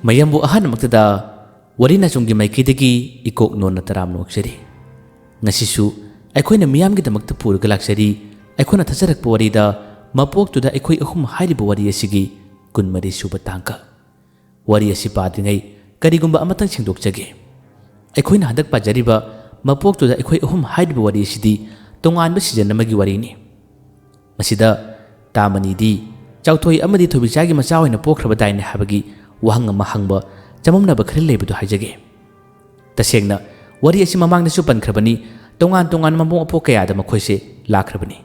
mayambu ahanmaktada warina chunggi maikidagi ikok nonna taram noksari ngasisu aikoina miyamgidamakta purga laksari aikoina thajarakpa warida mapoktuda aikoi ahum hairiba wari asigi kunmari suba tangka wari asi padringai karigumba amatang singdokjage aikoina hadak pajariba mapoktuda aikoi ahum hairiba wari asidi tonganba season amagi warini masida tamanidi chauthoi amadi thobichagi macha hoina pokhraba daine habagi wahang ama hangba chamamnaba khari leibudu haijage tasengna wari asi mamangna su pankhrabani tongan mamong apok kayada makhoise lakhrabani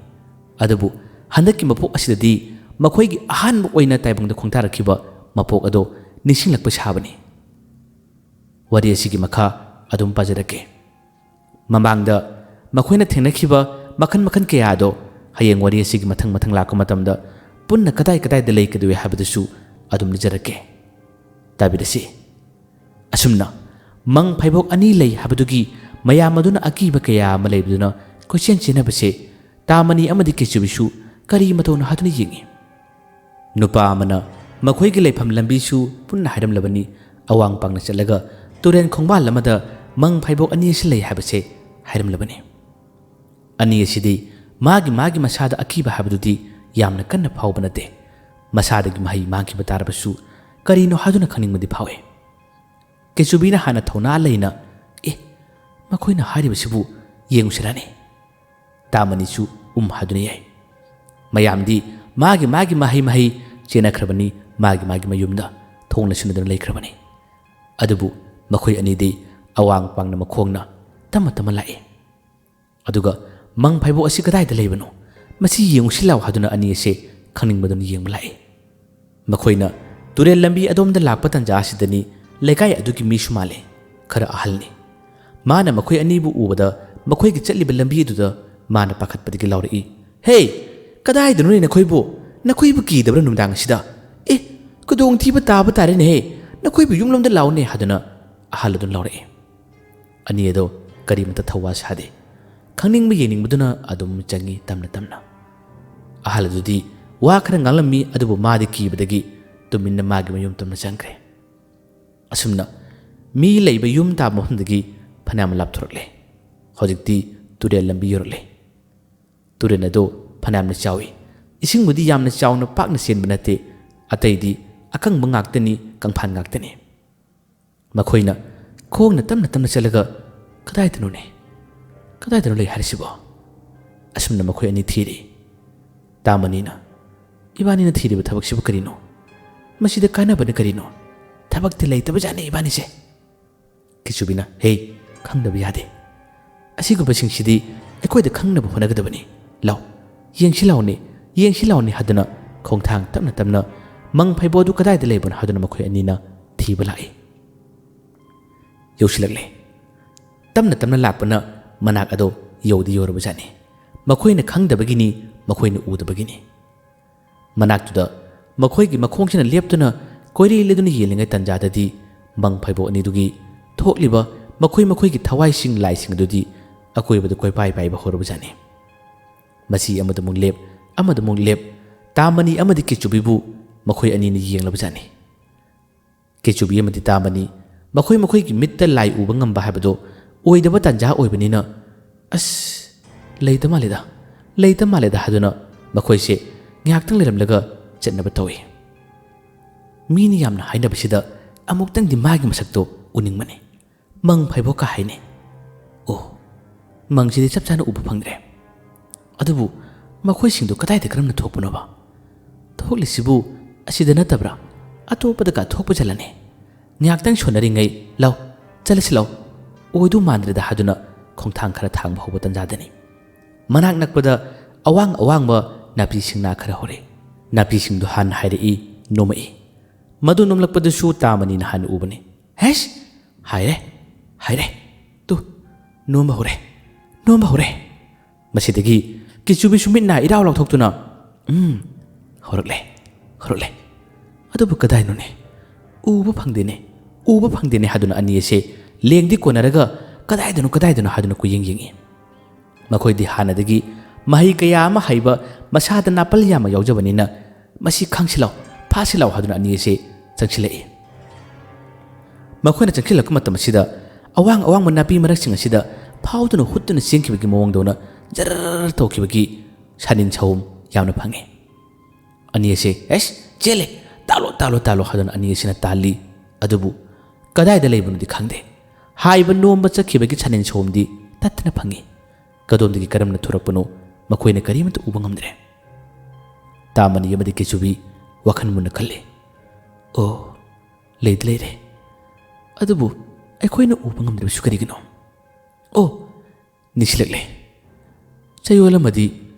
adubu handaki mapok asidadi makhoigi ahanbu oina taibungda khongtarakhiba mapok ado nisinglakpa sabani wari asigi makha adum pajarake mamangda makhoina thengnakhiba makhan kayado hayeng wari asigi mathang lakka matamda punna kadai da leikadu habadusu adum lijarake tabidasi asumna mang phaibok ani lei habadugi mayam aduna akiba kaya ama leibduna question chenabase tamani amadi kechubisu kari matona haduna yingi nupa amana makhoigi leifam lambisu punna haidam labani awang pangna chalaga turen khongba lamada mang phaibok ani silei habase haidam labani ani asidi magi masada akiba habadudi yamna kanna phawba nate masadagi mahi magi batarabasu karino haduna khaningmadi phawe kechubina hana thona leina makhoina haribasibu yengusirani tamani su haduna yai mayamdi magi mahi chenakhrabani magi mayumda thongna sunadana leikrabani adubu makhoi anidi awang pangna makhongna tama lai aduga mang phaibo asi kadai da leibano masi yengusilaw haduna ani ase khaningmadun yengba lai makhoina turel lambi adomda lakpa tanja asidani lekai adugi misumale khara ahalni mana makhoi anibu ubada makhoi gi chatliba lambi duda mana pakhatpadigi lawri hey kadai dununi nakhoibu ki dabra numdang sida kudong thiba taba tare ne nakhoibu yumlomda lawne haduna ahaladun lawri ani edo karimata thawa sade khangning ba yening buduna adum changi tamna ahaladudi wa khara ngalami adubu madi ki badagi tuminna magi mayum tamna changre asumna mi leiba yum ta mohndagi phanam lapthurle hojikti ture lambi yorle ture na do phanam na chawi ising mudi yamna chawna pakna sen banate ataidi akang bangaktani kangphan ngaktani makhoina khongna tamna chalaga kadai tanu lei harisibo asumna makhoi ani thiri tamanina ibani na thiri thabak sibu karino masida kana bana karino thabak te lei tabajane ibani se kichubina hey khangdabi yade asigu basing sidi ekoida khangnabu honagadabani law yengsilawni hadana khongthang tamna mang phaibo du kadai de leibon hadana makhoi anina thiba lai yosilakle tamna lakpana manak ado yodi yorabajani makhoina khangdabagini makhoina udabagini manaktuda makhoigi makhongchina leptuna koiri leduna yelingai tanjadadi mang phaibo anidugi thokliba makhoigi thawai sing lai sing dudi akoibadu koi pai ba horabajani masi amadamung lep tamani amadi kechubibu makhoi ani ni yenglabajani kechubi amadi tamani makhoigi mitta lai uba ngamba habado oidaba tanja oibanina as leita maleda haduna makhoise ngyaktang leramlaga chatnaba tawi mini yamna hainabasida amuktang di magi masakto uningmani mang phaibo ka haine mang sidi chapchana uba phangre adubu makhoi singdo kadai de karamna thokpunoba thoklisibu asida natabra atopada ka thokpa jalane ngyaktang sonaringai law chalasilaw oidu mandrida haduna khongthang khara thangba hoba tanjadani manak nakpada awang napi singna khara hore napi singdu han hairi nomai madu nomlakpada su tamani na han ubani hesh haire tu nomba hore masidagi kichubi sumitna iraw lawthoktuna horakle adubu kadai none uba phangdene haduna ani ase lengdi konaraga kadai dano haduna ku yengi makhoi hanadagi mahi kaya ama haiba masada napal yama yawjabanina masi khangsilaw phasilaw haduna ani ase changsilai ꯃꯈꯣꯏꯅ ꯆꯪꯁꯤꯜꯂꯛꯄ ꯃꯇꯝ ꯑꯁꯤꯗ ꯑꯋꯥꯡ ꯑꯋꯥꯡꯕ ꯅꯥꯄꯤ ꯃꯔꯛꯁꯤꯡ ꯑꯁꯤꯗ ꯐꯥꯎꯗꯨꯅ ꯍꯨꯠꯇꯨꯅ ꯆꯦꯟꯈꯤꯕꯒꯤ ꯃꯑꯣꯡꯗꯧꯅ ꯖꯔꯔ ꯇꯧꯈꯤꯕꯒꯤ ꯁꯥꯅꯤꯟ ꯁꯧꯝ ꯌꯥꯝꯅ ꯐꯪꯉꯤ꯫ ꯑꯅꯤ ꯑꯁꯤ ꯑꯦꯁ ꯆꯦꯜꯂꯦ ꯇꯥꯜꯂꯣ ꯇꯥꯜꯂꯣ ꯇꯥꯜꯂꯣ ꯍꯥꯏꯗꯨꯅ ꯑꯅꯤ ꯑꯁꯤꯅ ꯇꯥꯜꯂꯤ, ꯑꯗꯨꯕꯨ ꯀꯗꯥꯏꯗ ꯂꯩꯕꯅꯣꯗꯤ ꯈꯪꯗꯦ꯫ ꯍꯥꯏꯕ ꯅꯣꯝꯕ ꯆꯠꯈꯤꯕꯒꯤ ꯁꯥꯅꯤꯟ ꯁꯧꯝꯗꯤ ꯇꯠꯇꯅ ꯐꯪꯉꯤ꯫ ꯀꯗꯣꯝꯗꯒꯤ ꯀꯔꯝꯅ ꯊꯣꯔꯛꯄꯅꯣ ꯃꯈꯣꯏꯅ ꯀꯔꯤꯃꯠꯇ ꯎꯕ ꯉꯝꯗ꯭ꯔꯦ꯫ ꯇꯥꯃꯅꯤ ꯑꯃꯗꯤ ꯀꯦꯆꯨꯕꯤ ꯋꯥꯈꯜ ꯃꯨꯟꯅ ꯈꯜꯂꯤ꯫ ꯑꯣ ꯂꯩꯗꯤ ꯂꯩꯔꯦ, ꯑꯗꯨꯕꯨ ꯑꯩꯈꯣꯏꯅ ꯎꯕ ꯉꯝꯗ꯭ꯔꯤꯕꯁꯨ ꯀꯔꯤꯒꯤꯅꯣ? ꯑꯣ ꯅꯤꯡꯁꯤꯡꯂꯛꯂꯦ, ꯆꯌꯣꯜ ꯑꯃꯗꯤ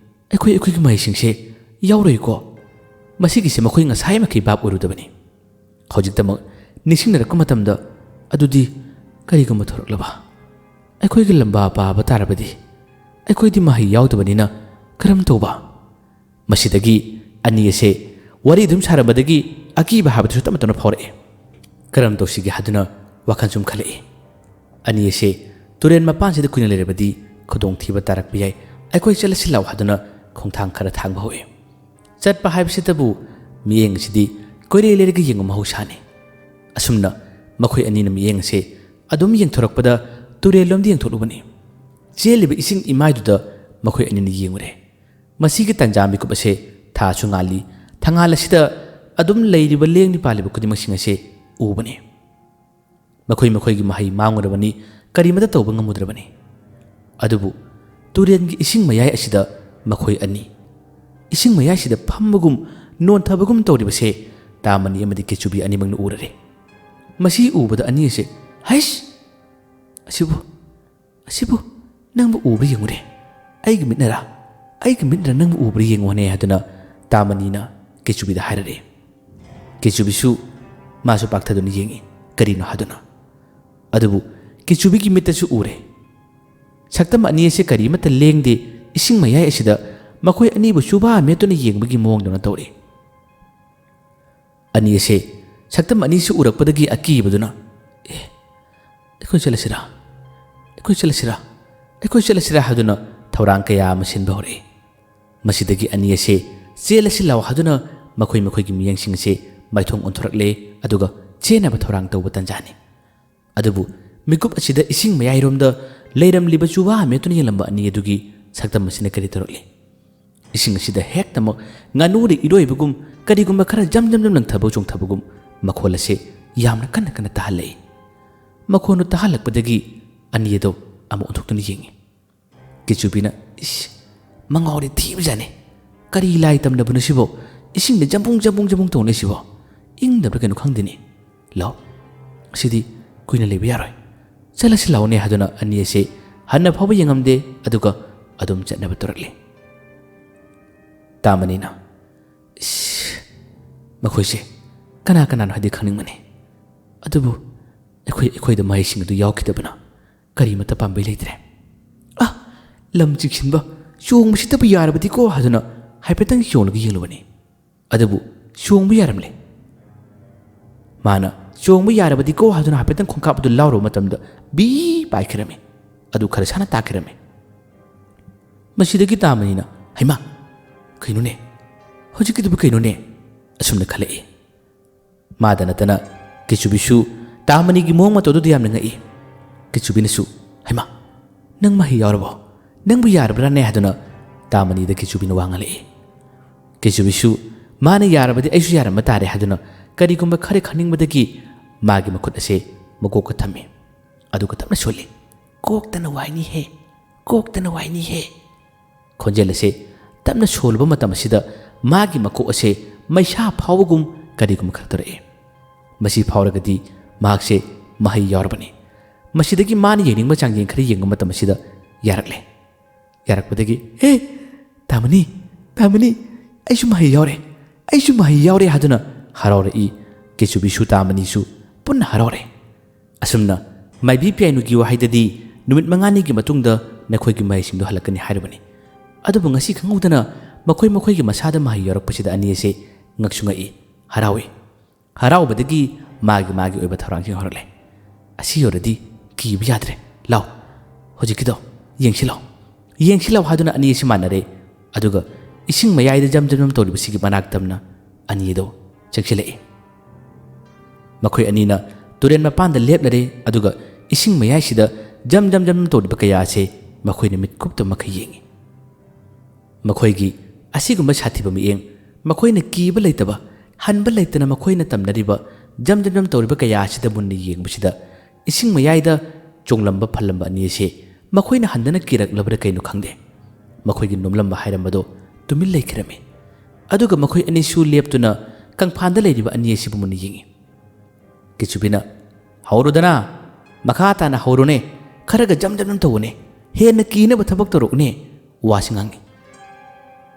ꯑꯩꯈꯣꯏꯒꯤ ꯃꯍꯩꯁꯤꯡꯁꯦ ꯌꯥꯎꯔꯣꯏꯀꯣ? ꯃꯁꯤꯒꯤꯁꯦ ꯃꯈꯣꯏ ꯉꯁꯥꯏꯃꯛꯀꯤ ꯚꯥꯞ ꯑꯣꯏꯔꯨꯗꯕꯅꯤ꯫ ꯍꯧꯖꯤꯛꯇꯃꯛ ꯅꯤꯡꯁꯤꯡꯅꯔꯛꯄ ꯃꯇꯝꯗ ꯑꯗꯨꯗꯤ ꯀꯔꯤꯒꯨꯝꯕ ꯊꯣꯔꯛꯂꯕ ꯑꯩꯈꯣꯏꯒꯤ ꯂꯝꯕꯥ ꯄꯥꯕ ꯇꯥꯔꯕꯗꯤ ꯑꯩꯈꯣꯏꯗꯤ ꯃꯍꯩ ꯌꯥꯎꯗꯕꯅꯤꯅ ꯀꯔꯝ ꯇꯧꯕ? ꯃꯁꯤꯗꯒꯤ ꯑꯅꯤ ꯑꯁꯦ ꯋꯥꯔꯤ ꯑꯗꯨꯝ ꯁꯥꯔꯝꯕꯗꯒꯤ ꯑꯀꯤꯕ ꯍꯥꯏꯕꯗꯨꯁꯨ ꯇꯞꯅ ꯇꯞꯅ ꯐꯥꯎꯔꯛꯑꯦ꯫ ꯀꯔꯝ ꯇꯧꯁꯤꯒꯦ ꯍꯥꯏꯗꯨꯅ ꯋꯥꯈꯜ ꯁꯨꯝ ꯈꯜꯂꯛꯏ꯫ ꯑꯅꯤ ꯑꯁꯦ ꯇꯨꯔꯦꯟ ꯃꯄꯥꯟꯁꯤꯗ ꯀꯨꯏꯅ ꯂꯩꯔꯕꯗꯤ ꯈꯨꯗꯣꯡꯊꯤꯕ ꯇꯥꯔꯛꯄ ꯌꯥꯏ, ꯑꯩꯈꯣꯏ ꯆꯠꯂꯁꯤ ꯂꯥꯎ ꯍꯥꯏꯗꯨꯅ ꯈꯣꯡꯊꯥꯡ ꯈꯔ ꯊꯥꯡꯕ ꯍꯧꯏ꯫ ꯆꯠꯄ ꯍꯥꯏꯕꯁꯤꯇꯕꯨ ꯃꯤꯠꯌꯦꯡ ꯑꯁꯤꯗꯤ ꯀꯣꯏꯂꯩ ꯂꯩꯔꯒ ꯌꯦꯡꯕ ꯃꯍꯧꯁꯥꯅꯤ꯫ ꯑꯁꯨꯝꯅ ꯃꯈꯣꯏ ꯑꯅꯤꯅ ꯃꯤꯠꯌꯦꯡ ꯑꯁꯦ ꯑꯗꯨꯝ ꯌꯦꯡꯊꯣꯔꯛꯄꯗ ꯇꯨꯔꯦꯜꯂꯣꯝꯗ ꯌꯦꯡꯊꯣꯛꯂꯨꯕꯅꯤ꯫ ꯆꯦꯜꯂꯤꯕ ꯏꯁꯤꯡ ꯏꯃꯥꯏꯗꯨꯗ ꯃꯈꯣꯏ ꯑꯅꯤꯅ ꯌꯦꯡꯉꯨꯔꯦ꯫ ꯃꯁꯤꯒꯤ ꯇꯟꯖꯥ ꯃꯤꯀꯨꯞ ꯑꯁꯦ ꯊꯥꯁꯨ ꯉꯥꯜꯂꯤ, ꯊꯪꯉꯥꯜ ꯑꯁꯤꯗ ꯑꯗꯨꯝ ꯂꯩꯔꯤꯕ ꯂꯦꯡꯂꯤ ꯄꯥꯜꯂꯤꯕ ꯈꯨꯗꯤꯡꯃꯛꯁꯤꯡ ꯑꯁꯦ ꯎꯕꯅꯤ꯫ ꯃꯈꯣꯏꯒꯤ ꯃꯍꯩ ꯃꯥꯡꯉꯨꯔꯕꯅꯤ, ꯀꯔꯤꯃꯠꯇ ꯇꯧꯕ ꯉꯝꯃꯨꯗ꯭ꯔꯕꯅꯤ꯫ ꯑꯗꯨꯕꯨ ꯇꯨꯔꯦꯟꯒꯤ ꯏꯁꯤꯡ ꯃꯌꯥꯏ ꯑꯁꯤꯗ ꯃꯈꯣꯏ ꯑꯅꯤ ꯏꯁꯤꯡ ꯃꯌꯥꯏꯁꯤꯗ ꯐꯝꯕꯒꯨꯝ ꯅꯣꯟꯊꯕꯒꯨꯝ ꯇꯧꯔꯤꯕꯁꯦ ꯇꯥꯃꯅꯤ ꯑꯃꯗꯤ ꯀꯦꯆꯨꯕꯤ ꯑꯅꯤꯃꯛꯅ ꯎꯔꯔꯦ꯫ ꯃꯁꯤ ꯎꯕꯗ ꯑꯅꯤ ꯑꯁꯦ ꯍꯩꯁ ꯑꯁꯤꯕꯨ ꯅꯪꯕꯨ ꯎꯕ꯭ꯔꯥ ꯌꯦꯡꯉꯨꯔꯦ, ꯑꯩꯒꯤ ꯃꯤꯠꯅꯔ ꯅꯪꯕꯨ ꯎꯕ꯭ꯔꯥ ꯌꯦꯡꯉꯨꯅꯦ ꯍꯥꯏꯗꯨꯅ ꯇꯥꯃꯅꯤꯅ ꯀꯦꯆꯨꯕꯤꯗ ꯍꯥꯏꯔꯛꯑꯦ꯫ ꯀꯦꯆꯨꯕꯤꯁꯨ ꯃꯥꯁꯨ ꯄꯥꯛꯊꯗꯨꯅ ꯌꯦꯡꯉꯤ ꯀꯔꯤꯅꯣ ꯍꯥꯏꯗꯨꯅ, ꯑꯗꯨꯕꯨ ꯀꯦꯆꯨꯕꯤꯒꯤ ꯃꯤꯠꯇꯁꯨ ꯎꯔꯦ ꯁꯛꯇꯝ ꯑꯅꯤ ꯑꯁꯦ ꯀꯔꯤꯃꯠꯇ ꯂꯦꯡꯗꯦ, ꯏꯁꯤꯡ ꯃꯌꯥꯏ ꯑꯁꯤꯗ ꯃꯈꯣꯏ ꯑꯅꯤꯕꯨ ꯆꯨꯕꯥ ꯃꯦꯠꯇꯨꯅ ꯌꯦꯡꯕꯒꯤ ꯃꯑꯣꯡꯗꯧꯅ ꯇꯧꯔꯤ꯫ ꯑꯅꯤ ꯑꯁꯦ ꯁꯛꯇꯝ ꯑꯅꯤꯁꯤ ꯎꯔꯛꯄꯗꯒꯤ ꯑꯀꯤꯕꯗꯨꯅ ꯑꯩꯈꯣꯏ ꯆꯠꯂꯁꯤꯔꯥ ꯍꯥꯏꯗꯨꯅ ꯊꯧꯔꯥꯡ ꯀꯌꯥ ꯑꯃ ꯁꯤꯟꯕ ꯍꯧꯔꯛꯏ꯫ ꯃꯁꯤꯗꯒꯤ ꯑꯅꯤ ꯑꯁꯦ ꯆꯦꯜꯂꯁꯤ ꯂꯥꯎ ꯍꯥꯏꯗꯨꯅ ꯃꯈꯣꯏꯒꯤ ꯃꯤꯠꯌꯦꯡꯁꯤꯡ ꯑꯁꯦ ꯃꯥꯏꯊꯣꯡ ꯑꯣꯟꯊꯣꯔꯛꯂꯦ, ꯑꯗꯨꯒ ꯆꯦꯟꯅꯕ ꯊꯧꯔꯥꯡ ꯇꯧꯕ ꯇꯟꯖꯥꯅꯤ꯫ ꯑꯗꯨꯕꯨ ꯃꯤꯀꯨꯞ ꯑꯁꯤꯗ ꯏꯁꯤꯡ ꯃꯌꯥꯏꯔꯣꯝꯗ ꯂꯩꯔꯝꯂꯤꯕ ꯆꯨꯕꯥ ꯃꯦꯠꯇꯨꯅ ꯌꯦꯡꯂꯝꯕ ꯑꯅꯤ ꯑꯗꯨꯒꯤ ꯁꯛꯇꯝ ꯑꯁꯤꯅ ꯀꯔꯤ ꯇꯧꯔꯛꯂꯤ? ꯏꯁꯤꯡ ꯑꯁꯤꯗ ꯍꯦꯛꯇꯃꯛ ꯉꯥꯅꯨꯗ ꯏꯔꯣꯏꯕꯒꯨꯝ ꯀꯔꯤꯒꯨꯝꯕ ꯈꯔ ꯖꯝ ꯂꯪꯊꯕ ꯆꯣꯡꯊꯕꯒꯨꯝ ꯃꯈꯣꯜ ꯑꯁꯦ ꯌꯥꯝꯅ ꯀꯟꯅ ꯇꯥꯍꯜꯂꯛꯏ꯫ ꯃꯈꯣꯟꯗꯨ ꯇꯥꯍꯜꯂꯛꯄꯗꯒꯤ ꯑꯅꯤ ꯑꯗꯨ ꯑꯃꯨꯛ ꯑꯣꯟꯊꯣꯛꯇꯨꯅ ꯌꯦꯡꯉꯤ꯫ ꯀꯦꯆꯨꯕꯤꯅ ꯃꯉꯥꯎꯔꯤ ꯊꯤꯕꯖꯥꯠꯅꯤ, ꯀꯔꯤ ꯂꯥꯏ ꯇꯝꯅꯕꯅꯣ ꯁꯤꯕꯣ? ꯏꯁꯤꯡꯗ ꯖꯝꯕꯨꯡ ꯇꯧꯅꯩ ꯁꯤꯕꯣ? ꯏꯪꯗꯕ꯭ꯔꯥ ꯀꯩꯅꯣ ꯈꯪꯗꯦꯅꯦ꯫ ꯂꯥꯎ ꯑꯁꯤꯗꯤ ꯀꯨꯏꯅ ꯂꯩꯕ ꯌꯥꯔꯣꯏ, ꯆꯠꯂꯁꯤ ꯂꯥꯎꯅꯦ ꯍꯥꯏꯗꯨꯅ ꯑꯅꯤ ꯑꯁꯦ ꯍꯟꯅ ꯐꯥꯎꯕ ꯌꯦꯡꯉꯝꯗꯦ, ꯑꯗꯨꯒ ꯑꯗꯨꯝ ꯆꯠꯅꯕ ꯇꯧꯔꯛꯂꯤ꯫ ꯇꯥꯃꯅꯤꯅ ꯃꯈꯣꯏꯁꯦ ꯀꯅꯥꯅꯣ ꯍꯥꯏꯗꯤ ꯈꯪꯅꯤꯡꯕꯅꯤ, ꯑꯗꯨꯕꯨ ꯑꯩꯈꯣꯏꯗ ꯃꯍꯩꯁꯤꯡ ꯑꯗꯨ ꯌꯥꯎꯈꯤꯗꯕꯅ ꯀꯔꯤꯃꯠꯇ ꯄꯥꯝꯕꯩ ꯂꯩꯇ꯭ꯔꯦ꯫ ꯂꯝ ꯆꯤꯛꯁꯤꯟꯕ, ꯆꯣꯡꯕꯁꯤꯗꯕꯨ ꯌꯥꯔꯕꯗꯤꯀꯣ ꯍꯥꯏꯗꯨꯅ ꯍꯥꯏꯐꯦꯠꯇꯪ ꯆꯣꯡꯂꯒ ꯌꯦꯡꯂꯨꯕꯅꯤ, ꯑꯗꯨꯕꯨ ꯆꯣꯡꯕ ꯌꯥꯔꯝꯂꯦ꯫ ꯃꯥꯅ ꯆꯣꯡꯕ ꯌꯥꯔꯕꯗꯤꯀꯣ ꯍꯥꯏꯗꯨꯅ ꯍꯥꯏꯐꯦꯠꯇꯪ ꯈꯣꯡꯀꯥꯞ ꯑꯗꯨ ꯂꯥꯎꯔꯨꯕ ꯃꯇꯝꯗ ꯕꯤ ꯄꯥꯏꯈꯤꯔꯝꯃꯤ, ꯑꯗꯨ ꯈꯔ ꯁꯥꯟꯅ ꯇꯥꯈꯤꯔꯝꯃꯤ꯫ ꯃꯁꯤꯗꯒꯤ ꯇꯥꯃꯅꯤꯅ ꯍꯩꯃꯥ ꯀꯩꯅꯣꯅꯦ, ꯍꯧꯖꯤꯛꯀꯤꯗꯨꯕꯨ ꯀꯩꯅꯣꯅꯦ ꯑꯁꯨꯝꯅ ꯈꯜꯂꯛꯏ꯫ ꯃꯥꯗ ꯅꯠꯇꯅ ꯀꯦꯆꯨꯕꯤꯁꯨ ꯇꯥꯃꯅꯤꯒꯤ ꯃꯑꯣꯡ ꯃꯇꯧꯗꯨꯗ ꯌꯥꯝꯅ ꯉꯛꯏ꯫ ꯀꯦꯆꯨꯕꯤꯅꯁꯨ ꯍꯩꯃꯥ ꯅꯪ ꯃꯍꯩ ꯌꯥꯎꯔꯕꯣ, ꯅꯪꯕꯨ ꯌꯥꯔꯕ꯭ꯔꯥꯅꯦ ꯍꯥꯏꯗꯨꯅ ꯇꯥꯃꯅꯤꯗ ꯀꯦꯆꯨꯕꯤꯅ ꯋꯥ ꯉꯥꯡꯂꯛꯏ꯫ ꯀꯦꯆꯨꯕꯤꯁꯨ ꯃꯥꯅ ꯌꯥꯔꯕꯗꯤ ꯑꯩꯁꯨ ꯌꯥꯔꯝꯕ ꯇꯥꯔꯦ ꯍꯥꯏꯗꯨꯅ ꯀꯔꯤꯒꯨꯝꯕ ꯈꯔ ꯈꯪꯅꯤꯡꯕꯗꯒꯤ ꯃꯥꯒꯤ ꯃꯈꯨꯠ ꯑꯁꯦ ꯃꯀꯣꯛꯇ ꯊꯝꯃꯤ, ꯑꯗꯨꯒ ꯇꯞꯅ ꯁꯣꯜꯂꯤ꯫ ꯀꯣꯛꯇꯅ ꯋꯥꯏꯅꯤꯍꯦ꯫ ꯈꯣꯟꯖꯦꯜ ꯑꯁꯦ ꯇꯞꯅ ꯁꯣꯜꯂꯨꯕ ꯃꯇꯝ ꯑꯁꯤꯗ ꯃꯥꯒꯤ ꯃꯀꯣꯛ ꯑꯁꯦ ꯃꯩꯁꯥ ꯐꯥꯎꯕꯒꯨꯝ ꯀꯔꯤꯒꯨꯝꯕ ꯈꯔ ꯇꯧꯔꯛꯏ꯫ ꯃꯁꯤ ꯐꯥꯎꯔꯒꯗꯤ ꯃꯍꯥꯛꯁꯦ ꯃꯍꯩ ꯌꯥꯎꯔꯕꯅꯤ꯫ ꯃꯁꯤꯗꯒꯤ ꯃꯥꯅ ꯌꯦꯡꯅꯤꯡꯕ ꯆꯥꯡꯌꯦꯡ ꯈꯔ ꯌꯦꯡꯕ ꯃꯇꯝ ꯑꯁꯤꯗ ꯌꯥꯔꯛꯂꯦ꯫ ꯌꯥꯔꯛꯄꯗꯒꯤ ꯇꯥꯃꯅꯤ ꯑꯩꯁꯨ ꯃꯍꯩ ꯌꯥꯎꯔꯦ ꯍꯥꯏꯗꯨꯅ ꯍꯔꯥꯎꯔꯛꯏ꯫ ꯀꯦꯆꯨꯕꯤꯁꯨ ꯇꯥꯃꯅꯤꯁꯨ ꯄꯨꯟꯅ ꯍꯔꯥꯎꯔꯦ꯫ ꯑꯁꯨꯝꯅ ꯃꯥꯏꯕꯤ ꯄꯤꯌꯥꯏꯅꯨꯒꯤ ꯋꯥꯍꯩꯗꯗꯤ ꯅꯨꯃꯤꯠ 5ꯅꯤꯒꯤ ꯃꯇꯨꯡꯗ ꯅꯈꯣꯏꯒꯤ ꯃꯍꯩꯁꯤꯡꯗꯨ ꯍꯜꯂꯛꯀꯅꯤ ꯍꯥꯏꯔꯕꯅꯤ꯫ ꯑꯗꯨꯕꯨ ꯉꯁꯤ ꯈꯪꯍꯧꯗꯅ ꯃꯈꯣꯏꯒꯤ ꯃꯁꯥꯗ ꯃꯍꯩ ꯌꯥꯎꯔꯛꯄꯁꯤꯗ ꯑꯅꯤ ꯑꯁꯦ ꯉꯛꯁꯨ ꯉꯛꯏ, ꯍꯔꯥꯎꯏ꯫ ꯍꯔꯥꯎꯕꯗꯒꯤ ꯃꯥꯒꯤ ꯑꯣꯏꯕ ꯊꯧꯔꯥꯡꯁꯤꯡ ꯍꯧꯔꯛꯂꯦ꯫ ꯑꯁꯤ ꯌꯧꯔꯗꯤ ꯀꯤꯕ ꯌꯥꯗ꯭ꯔꯦ, ꯂꯥꯎ ꯍꯧꯖꯤꯛꯀꯤꯗꯣ ꯌꯦꯡꯁꯤ ꯂꯥꯎ ꯍꯥꯏꯗꯨꯅ ꯑꯅꯤ ꯑꯁꯤ ꯃꯥꯟꯅꯔꯦ, ꯑꯗꯨꯒ ꯏꯁꯤꯡ ꯃꯌꯥꯏꯗ ꯖꯝ ꯇꯧꯔꯤꯕꯁꯤꯒꯤ ꯃꯅꯥꯛ ꯇꯝꯅ ꯑꯅꯤ ꯑꯗꯨ ꯆꯪꯁꯤꯜꯂꯛꯏ꯫ ꯃꯈꯣꯏ ꯑꯅꯤꯅ turen mapanda leplare aduga ising mayai sida jam jam jam todiba kaya ase makhoi na mit kupta makhai yengi makhoi gi asigumba sathiba mieng makhoi na kiba leitaba hanba leitana makhoi na tamnariba jam jam jam todiba kaya sida munni yengbusida ising mayai da chonglamba phalamba ani ase makhoi na handana kirak labra kainu khangde makhoi gi nomlamba hairambado tumil leikrame aduga makhoi ani su leptuna kangphanda leiriba ani ase bumunni yengi kichubina haurudana makha tana haurune kharaga jam jam jam tawune hena kina ba thabak torokne wasingangi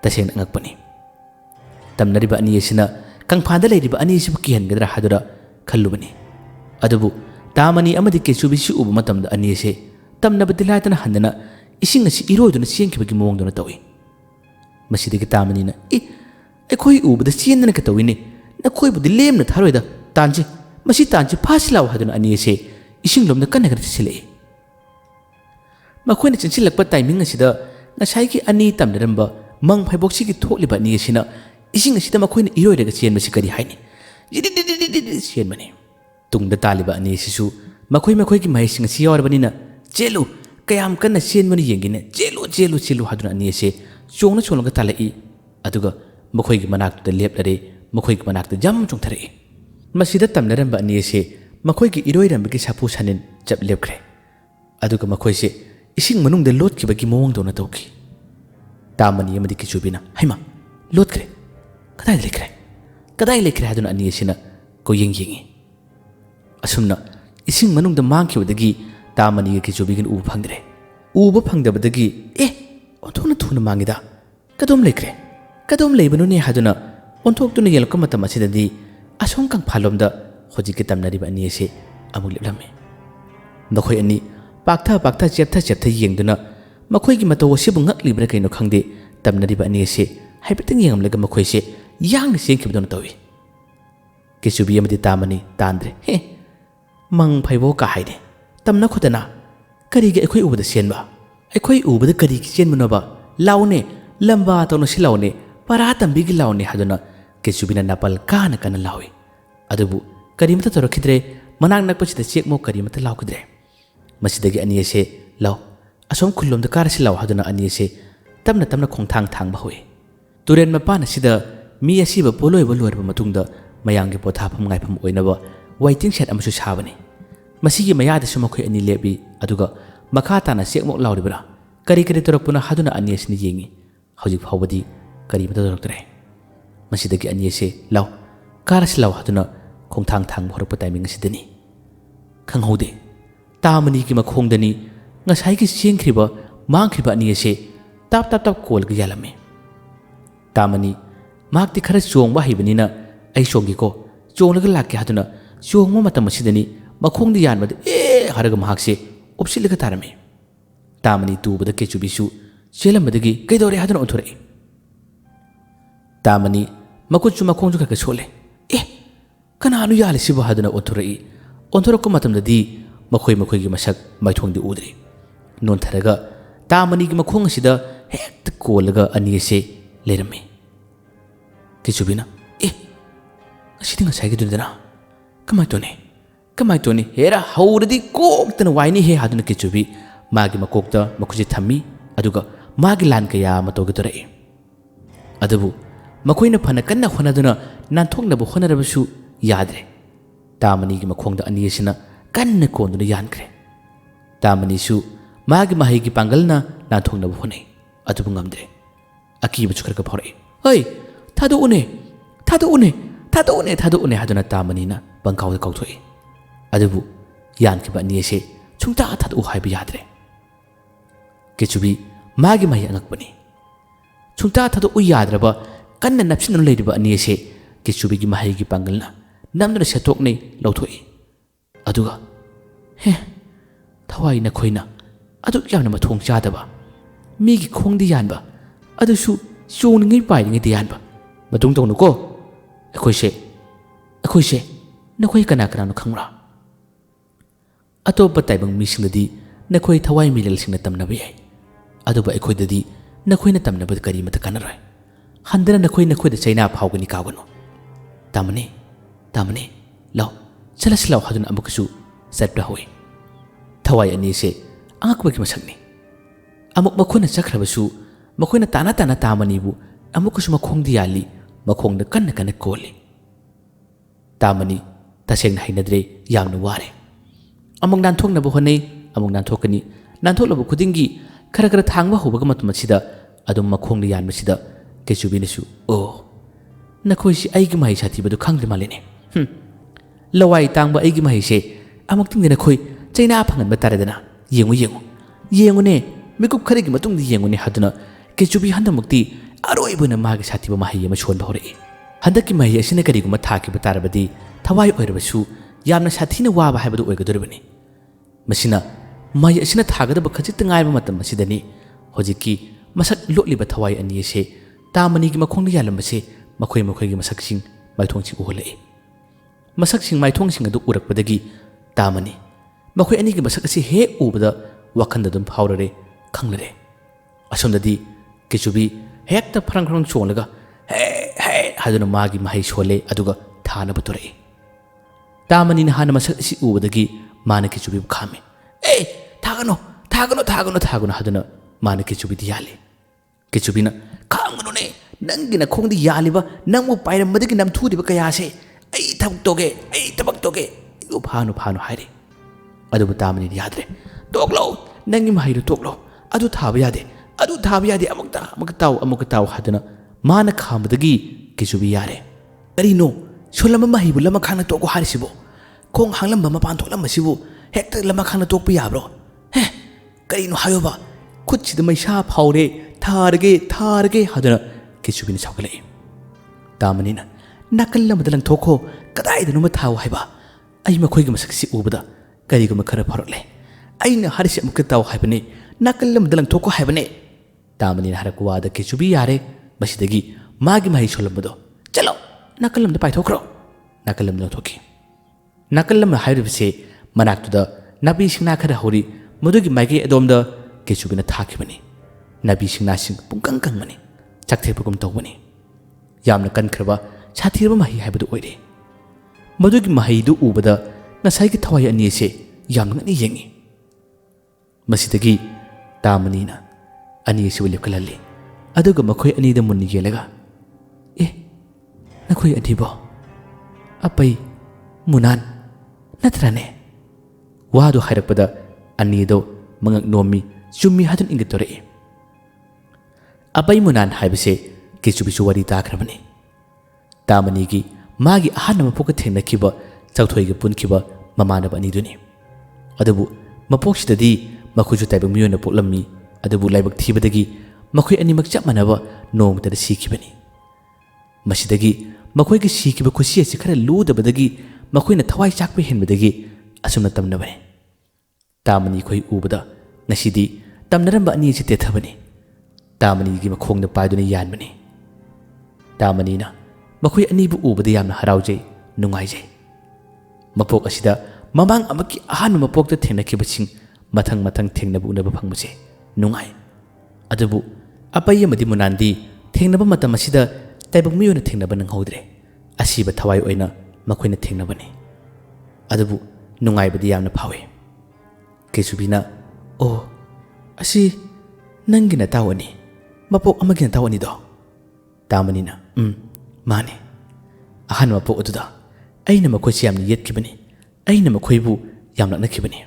taseng ngakpani tamnariba ani asina kangphanda leiriba ani ase kihan gadra hadura khallubani adubu tamani amadi kechubi si ubu matamda ani ase tamnaba dilaitana handana ising asi iroiduna siengkibagi mawongduna tawi masidagi tamani na akhoi ubada siendana ka tawine nakhoi budi lemna tharoida tanji masi tanji phasilaw haduna ani ase ising lomda kanna gar sile makhoi na chinchilakpa timing asida ngasai ki ani tamnaramba mang phaiboksi ki thokliba ani asina ising asida makhoi na iroidaga sienmasi kari haini sienmani tungda taliba ani sisu makhoi ki mahising si yorbanina chelu kayam kanna sienmani yengine chelu haduna ani ase chongna cholonga talai aduga makhoi gi manakta leplare makhoi gi manakta jam chongthare masida tamnaramba ani ase makhoi gi iroirambagi sapu sanin chap lepkhre aduga makhoi se ising manungda lotkibagi mawong dona tawki tamani amadi kichubina haima lotkre kadai lekre haduna ani asina ko yengi asumna ising manungda mangkhibadagi tamani gi kichubigin uba phangdabadagi onthona thuna mangida kadom leibanu ne haduna onthok tuna yelka matam asidadi asong kang phalomda hojiki tamnariba ani ase amuk leplame makhoi ani pakta cheptha yengduna makhoi gi mataw asibu ngaklibra kaino khangde tamnariba ani ase haibetang yengamlega makhoi se yang sengkibdona tawi kichubi amadi tamani tandre mang phaibo ka haide tamna khotana kari ge akhoi ubada senba akhoi ubada kari ki senmunaba laune lamba tawno silaune para tambi gi laune haduna kichubina napal kana lawi adubu karimata torokidre manak nakpachida chekmo karimata lawkidre masidagi ani ase law asom khulomda karasi law haduna ani ase tamna khongthang bahoi turen mapana sida mi asiba poloiba lorba matungda mayanggi pothapam ngaipham oinaba waiting shed amasu sabani masigi mayada sumakhoi ani lebi aduga makha tana sekmok lawribra kari torokpuna haduna ani asni yengi hojik phawbadi karimata toroktre masidagi ani ase law karasi law haduna khongthang bhorpa timing asidani khanghode tamani ki makhongdani ngasai ki sengkhriba mangkhriba ani ase tap kol ga yalame tamani makti khara chongba hibanina ai songi ko chonglaga lakki haduna chongmo matam asidani makhongdi yanbad haraga mahakse opsilaga tarame tamani tubada kechubisu chelambadagi kaidore haduna onthore tamani makuchu makhongju ka sole kananu yalisibu haduna onthorako matamdadi makhoi gi masak maithongdi udri non tharaga tamani gi makhong asida hekta kolaga ani ase lerame kichubina asidi ngasai gi dudana kamai tone hera hauradi koktana waini he haduna kichubi magi makokta makuji thammi aduga magi lan kaya matogi tore adubu makoina phana kanna honaduna nanthoknabu honarabasu yadre tamani gi makhongda ani asina kanna konduna yankre tamani su magi mahi gi pangalna nanthoknabu honai adubu ngamdre akiba chukarka phore hoi thado une haduna tamani na bangkaw kauthoi adubu yankiba ani ase chungta thadu haiba yadre kechubi magi mahi angakpani chungta thadu yadraba kanna napsinun leiriba ani ase kechubi gi mahi gi pangalna namdra setoknei lauthoi aduga thawai na khoina aduk yamna mathong chadaba migi khongdi yanba adusu chongningai pairingai di yanba matung tongnu ko akhoi se nakhoi kana no khangra atopa taibang misingdadi nakhoi thawai milal singna tamnabe yai aduba akhoi dadi nakhoi na tamnaba kari mata kanaroi handana nakhoi da chaina phawgani kawgano tamane law ꯆꯠꯂꯁꯤ ꯂꯥꯎ ꯍꯥꯏꯗꯨꯅ ꯑꯃꯨꯛꯀꯁꯨ ꯆꯠꯄ ꯍꯧꯏ ꯊꯋꯥꯏ ꯑꯅꯤꯁꯦ ꯑꯉꯛꯄꯒꯤ ꯃꯁꯛꯅꯤ ꯑꯃꯨꯛ ꯃꯈꯣꯏꯅ ꯆꯠꯈ꯭ꯔꯕꯁꯨ ꯃꯈꯣꯏꯅ ꯇꯥꯅ ꯇꯥꯅ ꯇꯥꯃꯅꯤꯕꯨ ꯑꯃꯨꯛꯀꯁꯨ ꯃꯈꯣꯡꯗ ꯌꯥꯜꯂꯤ ꯃꯈꯣꯡꯗ ꯀꯟꯅ ꯀꯟꯅ ꯀꯣꯜꯂꯤ ꯇꯥꯃꯅꯤ ꯇꯁꯦꯡꯅ ꯍꯩꯅꯗ꯭ꯔꯦ ꯌꯥꯝꯅ ꯋꯥꯔꯦ ꯑꯃꯨꯛ ꯅꯥꯟꯊꯣꯛꯅꯕ ꯍꯣꯠꯅꯩ ꯑꯃꯨꯛ ꯅꯥꯟꯊꯣꯛꯀꯅꯤ ꯅꯥꯟꯊꯣꯛꯂꯕ ꯈꯨꯗꯤꯡꯒꯤ ꯈꯔ ꯊꯥꯡꯕ ꯍꯧꯕꯒ ꯃꯇꯝ ꯑꯁꯤꯗ ꯑꯗꯨꯝ ꯃꯈꯣꯡꯗ ꯌꯥꯟꯕꯁꯤꯗ ꯀꯩꯆꯨꯕꯤꯅꯁꯨ ꯑꯣ ꯅꯈꯣꯏꯁꯤ ꯑꯩꯒꯤ ꯃꯍꯩ ꯁꯥꯊꯤꯕꯗꯨ ꯈꯪꯗ꯭ꯔ ꯃꯥꯜꯂꯦꯅꯦ ꯂꯋꯥꯏ ꯇꯥꯡꯕ ꯑꯩꯒꯤ ꯃꯍꯩꯁꯦ ꯑꯃꯨꯛꯇꯪꯗꯤ ꯅꯈꯣꯏ ꯆꯩꯅꯥ ꯐꯪꯍꯟꯕ ꯇꯥꯔꯦꯗꯅ ꯌꯦꯡꯉꯨꯅꯦ ꯃꯤꯀꯨꯞ ꯈꯔꯒꯤ ꯃꯇꯨꯡꯗ ꯌꯦꯡꯉꯨꯅꯦ ꯍꯥꯏꯗꯨꯅ ꯀꯩꯆꯨꯕꯤ ꯍꯟꯗꯛꯃꯛꯇꯤ ꯑꯔꯣꯏꯕꯅ ꯃꯥꯒꯤ ꯁꯥꯊꯤꯕ ꯃꯍꯩ ꯑꯃ ꯁꯣꯟꯕ ꯍꯧꯔꯛꯏ ꯍꯟꯗꯛꯀꯤ ꯃꯍꯩ ꯑꯁꯤꯅ ꯀꯔꯤꯒꯨꯝꯕ ꯊꯥꯈꯤꯕ ꯇꯥꯔꯕꯗꯤ ꯊꯋꯥꯏ ꯑꯣꯏꯔꯕꯁꯨ ꯌꯥꯝꯅ ꯁꯥꯊꯤꯅ ꯋꯥꯕ ꯍꯥꯏꯕꯗꯨ ꯑꯣꯏꯒꯗꯧꯔꯤꯕꯅꯤ ꯃꯁꯤꯅ ꯃꯍꯩ ꯑꯁꯤꯅ ꯊꯥꯒꯗꯕ ꯈꯖꯤꯛꯇ ꯉꯥꯏꯕ ꯃꯇꯝ ꯑꯁꯤꯗꯅꯤ ꯍꯧꯖꯤꯛꯀꯤ ꯃꯁꯛ ꯂꯣꯠꯂꯤꯕ ꯊꯋꯥꯏ ꯑꯅꯤ ꯑꯁꯤ ꯇꯥꯃꯅꯤꯒꯤ ꯃꯈꯣꯡꯗ ꯌꯥꯜꯂꯝꯕꯁꯦ ꯃꯈꯣꯏꯒꯤ ꯃꯁꯛꯁꯤꯡ ꯃꯥꯏꯊꯣꯡꯁꯤꯡ ꯎꯍꯜꯂꯛꯏ ꯃꯁꯛꯁꯤꯡ ꯃꯥꯏꯊꯣꯡꯁꯤꯡ ꯑꯗꯨ ꯎꯔꯛꯄꯗꯒꯤ ꯇꯥꯃꯅꯤ ꯃꯈꯣꯏ ꯑꯅꯤꯒꯤ ꯃꯁꯛ ꯑꯁꯤ ꯍꯦꯛ ꯎꯕꯗ ꯋꯥꯈꯟꯗ ꯑꯗꯨꯝ ꯐꯥꯎꯔꯔꯦ ꯈꯪꯂꯔꯦ ꯑꯁꯣꯝꯗꯗꯤ ꯀꯩꯆꯨꯕꯤ ꯍꯦꯛꯇ ꯐꯔꯪ ꯆꯣꯡꯂꯒ ꯍꯦ ꯍꯥꯏꯗꯨꯅ ꯃꯥꯒꯤ ꯃꯍꯩ ꯁꯣꯜꯂꯦ ꯑꯗꯨꯒ ꯊꯥꯅꯕ ꯇꯧꯔꯛꯏ ꯇꯥꯃꯅꯤꯅ ꯍꯥꯟꯅ ꯃꯁꯛ ꯑꯁꯤ ꯎꯕꯗꯒꯤ ꯃꯥꯅ ꯀꯩꯆꯨꯕꯤꯕꯨ ꯈꯥꯝꯃꯤ ꯊꯥꯒꯅꯨ ꯍꯥꯏꯗꯨꯅ ꯃꯥꯅ ꯀꯩꯆꯨꯕꯤꯗ ꯌꯥꯜꯂꯤ ꯀꯩꯆꯨꯕꯤꯅ ꯈꯥꯝꯒꯅꯨꯅꯦ ꯅꯪꯒꯤ ꯅꯈꯣꯡꯗ ꯌꯥꯜꯂꯤꯕ ꯅꯪꯕꯨ ꯄꯥꯏꯔꯝꯕꯗꯒꯤ ꯅꯝꯊꯨꯔꯤꯕ ꯀꯌꯥꯁꯦ ꯑꯩ ꯊꯕꯛ ꯇꯧꯒꯦ ꯐꯥꯅꯨ ꯍꯥꯏꯔꯤ ꯑꯗꯨꯕꯨ ꯇꯥꯃꯅꯤꯅ ꯌꯥꯗ꯭ꯔꯦ ꯇꯣꯛꯂꯣ ꯅꯪꯒꯤ ꯃꯍꯩꯗꯨ ꯇꯣꯛꯂꯣ ꯑꯗꯨ ꯊꯥꯕ ꯌꯥꯗꯦ ꯑꯃꯨꯛꯀ ꯇꯥꯎ ꯍꯥꯏꯗꯨꯅ ꯃꯥꯅ ꯈꯥꯝꯕꯗꯒꯤ ꯀꯩꯆꯨꯕꯤ ꯌꯥꯔꯦ ꯀꯔꯤꯅꯣ ꯁꯣꯜꯂꯝꯕ ꯃꯍꯩꯕꯨ ꯂꯃꯈꯥꯡꯅ ꯇꯣꯛꯎ ꯍꯥꯏꯔꯤꯁꯤꯕꯣ ꯈꯣꯡ ꯍꯥꯡꯂꯝꯕ ꯃꯄꯥꯟ ꯊꯣꯛꯂꯝꯕꯁꯤꯕꯨ ꯍꯦꯛꯇ ꯂꯃꯈꯥꯡꯅ ꯇꯣꯛꯄ ꯌꯥꯕ꯭ꯔꯣ ꯀꯔꯤꯅꯣ ꯍꯥꯏꯌꯣꯕ ꯈꯨꯠꯁꯤꯗ ꯃꯩꯁꯥ ꯐꯥꯎꯔꯦ ꯊꯥꯔꯒꯦ ꯍꯥꯏꯗꯨꯅ ꯀꯩꯆꯨꯕꯤꯅ ꯁꯥꯎꯒꯠꯂꯛꯏ ꯇꯥꯃꯅꯤꯅ ꯅꯥꯀꯜ ꯑꯃꯗ ꯂꯪꯊꯣꯛꯈꯣ ꯀꯗꯥꯏꯗꯅꯣꯃ ꯊꯥꯎ ꯍꯥꯏꯕ ꯑꯩ ꯃꯈꯣꯏꯒꯤ ꯃꯁꯛꯁꯤ ꯎꯕꯗ ꯀꯔꯤꯒꯨꯝꯕ ꯈꯔ ꯐꯥꯎꯔꯛꯂꯦ ꯑꯩꯅ ꯍꯥꯏꯔꯤꯁꯤ ꯑꯃꯨꯛꯀ ꯇꯥꯎ ꯍꯥꯏꯕꯅꯦ ꯅꯥꯀꯜ ꯑꯃꯗ ꯂꯪꯊꯣꯛꯈꯣ ꯍꯥꯏꯕꯅꯦ ꯇꯥꯃꯅꯤꯅ ꯍꯥꯏꯔꯛꯄ ꯋꯥꯗ ꯀꯩꯆꯨꯕꯤ ꯌꯥꯔꯦ ꯃꯁꯤꯗꯒꯤ ꯃꯥꯒꯤ ꯃꯍꯩ ꯁꯣꯜꯂꯝꯕꯗꯣ ꯆꯠꯂꯣ ꯅꯥꯀꯜ ꯑꯃꯗ ꯄꯥꯏꯊꯣꯛꯈ꯭ꯔꯣ ꯅꯥꯀꯜ ꯑꯃꯗ ꯂꯧꯊꯣꯛꯈꯤ ꯅꯥꯀꯜ ꯑꯃ ꯍꯥꯏꯔꯤꯕꯁꯦ ꯃꯅꯥꯛꯇꯨꯗ ꯅꯥꯄꯤ ꯁꯤꯡꯅꯥ ꯈꯔ ꯍꯧꯔꯤ ꯃꯗꯨꯒꯤ ꯃꯥꯏꯀꯩ ꯑꯗꯣꯝꯗ ꯀꯩꯆꯨꯕꯤꯅ ꯊꯥꯈꯤꯕꯅꯤ ꯅꯥꯄꯤ ꯁꯤꯡꯅꯥꯁꯤꯡ ꯄꯨꯡꯀꯪ ꯀꯪꯕꯅꯤ ꯆꯥꯛꯊꯦꯛꯄꯒꯨꯝ ꯇꯧꯕꯅꯤ ꯌꯥꯝꯅ ꯀꯟꯈ꯭ꯔꯕ ꯁꯥꯊꯤꯔꯕ ꯃꯍꯩ ꯍꯥꯏꯕꯗꯨ ꯑꯣꯏꯔꯦ ꯃꯗꯨꯒꯤ ꯃꯍꯩꯗꯨ ꯎꯕꯗ ꯉꯁꯥꯏꯒꯤ ꯊꯋꯥꯏ ꯑꯅꯤ ꯑꯁꯤ ꯌꯥꯝꯅ ꯉꯛꯅ ꯌꯦꯡꯉꯤ ꯃꯁꯤꯗꯒꯤ ꯇꯥꯃꯅꯤꯅ ꯑꯅꯤ ꯑꯁꯤꯕꯨ ꯂꯦꯞꯈꯠꯍꯜꯂꯤ ꯑꯗꯨꯒ ꯃꯈꯣꯏ ꯑꯅꯤꯗ ꯃꯨꯟꯅ ꯌꯦꯡꯂꯒ ꯅꯈꯣꯏ ꯑꯅꯤꯕꯣ ꯑꯄꯩ ꯃꯨꯅꯥꯟ ꯅꯠꯇ꯭ꯔꯅꯦ ꯋꯥꯗꯨ ꯍꯥꯏꯔꯛꯄꯗ ꯑꯅꯤꯗꯣ ꯃꯉꯛ ꯅꯣꯝꯃꯤ ꯆꯨꯝꯃꯤ ꯍꯥꯏꯗꯨꯅ ꯏꯪꯒꯤꯠ ꯇꯧꯔꯛꯏ ꯑꯄꯩ ꯃꯨꯅꯥꯟ ꯍꯥꯏꯕꯁꯦ ꯀꯩꯆꯨꯕꯤꯁꯨ ꯋꯥꯔꯤ ꯇꯥꯈ꯭ꯔꯕꯅꯤ ꯇꯥꯃꯅꯤꯒꯤ ꯃꯥꯒꯤ ꯑꯍꯥꯟꯕ ꯃꯄꯣꯛꯀ ꯊꯦꯡꯅꯈꯤꯕ ꯆꯧꯊꯣꯏꯒ ꯄꯨꯟꯈꯤꯕ ꯃꯃꯥꯟꯅꯕ ꯑꯅꯤꯗꯨꯅꯤ ꯑꯗꯨꯕꯨ ꯃꯄꯣꯛꯁꯤꯗꯗꯤ ꯃꯈꯣꯏꯁꯨ ꯇꯥꯏꯕꯪ ꯃꯤꯑꯣꯏꯅ ꯄꯣꯛꯂꯝꯃꯤ ꯑꯗꯨꯕꯨ ꯂꯥꯏꯕꯛ ꯊꯤꯕꯗꯒꯤ ꯃꯈꯣꯏ ꯑꯅꯤꯃꯛ ꯆꯞ ꯃꯥꯟꯅꯕ ꯅꯣꯡꯃꯇꯗ ꯁꯤꯈꯤꯕꯅꯤ ꯃꯁꯤꯗꯒꯤ ꯃꯈꯣꯏꯒꯤ ꯁꯤꯈꯤꯕ ꯈꯨꯁꯤ ꯑꯁꯤ ꯈꯔ ꯂꯨꯗꯕꯗꯒꯤ ꯃꯈꯣꯏꯅ ꯊꯋꯥꯏ ꯆꯥꯛꯄ ꯍꯦꯟꯕꯗꯒꯤ ꯑꯁꯨꯝꯅ ꯇꯝꯅꯕꯅꯤ ꯇꯥꯃꯅꯤ ꯈꯣꯏ ꯎꯕꯗ ꯉꯁꯤꯗꯤ ꯇꯝꯅꯔꯝꯕ ꯑꯅꯤ ꯑꯁꯤ ꯇꯦꯊꯕꯅꯤ ꯇꯥꯃꯅꯤꯒꯤ ꯃꯈꯣꯡꯗ ꯄꯥꯏꯗꯨꯅ ꯌꯥꯟꯕꯅꯤ ꯇꯥꯃꯅꯤꯅ ꯃꯈꯣꯏ ꯑꯅꯤꯕꯨ ꯎꯕꯗ ꯌꯥꯝꯅ ꯍꯔꯥꯎꯖꯩ ꯅꯨꯡꯉꯥꯏꯖꯩ ꯃꯄꯣꯛ ꯑꯁꯤꯗ ꯃꯃꯥꯡ ꯑꯃꯛꯀꯤ ꯑꯍꯥꯟꯕ ꯃꯄꯣꯛꯇ ꯊꯦꯡꯅꯈꯤꯕꯁꯤꯡ ꯃꯊꯪ ꯊꯦꯡꯅꯕ ꯎꯅꯕ ꯐꯪꯕꯁꯦ ꯅꯨꯡꯉꯥꯏ ꯑꯗꯨꯕు ꯑꯄꯩ ꯑꯃꯗꯤ ꯃꯨꯅꯥꯟꯗꯤ ꯊꯦꯡꯅꯕ ꯃꯇꯝ ꯑꯁꯤꯗ ꯇꯥꯏꯕꯪ ꯃꯤꯑꯣꯏꯅ ꯊꯦꯡꯅꯕ ꯅꯪꯍꯧꯗ꯭ꯔꯦ ꯑꯁꯤꯕ ꯊꯋꯥꯏ ꯑꯣꯏꯅ ꯃꯈꯣꯏꯅ ꯊꯦꯡꯅꯕꯅꯤ ꯑꯗꯨꯕꯨ ꯅꯨꯡꯉꯥꯏꯕꯗꯤ ꯌꯥꯝꯅ ꯐꯥꯎꯏ ꯀꯩꯆꯨꯕꯤꯅ ꯑꯣ ꯑꯁꯤ ꯅꯪꯒꯤ ꯅꯇꯥꯎ ꯑꯅꯤ ꯃꯄꯣꯛ ꯑꯃꯒꯤ ꯅꯇꯥꯎ ꯑꯅꯤꯗꯣ ꯇꯥꯃꯅꯤꯅ ꯃꯥꯅꯦ ꯑꯍꯥꯟꯕ ꯃꯄꯣꯛ ꯑꯗꯨꯗ ꯑꯩꯅ ꯃꯈꯣꯏꯁꯤ ꯌꯥꯝꯅ ꯌꯦꯠꯈꯤꯕꯅꯤ ꯑꯩꯅ ꯃꯈꯣꯏꯕꯨ ꯌꯥꯝ ꯂꯛꯅꯈꯤꯕꯅꯤ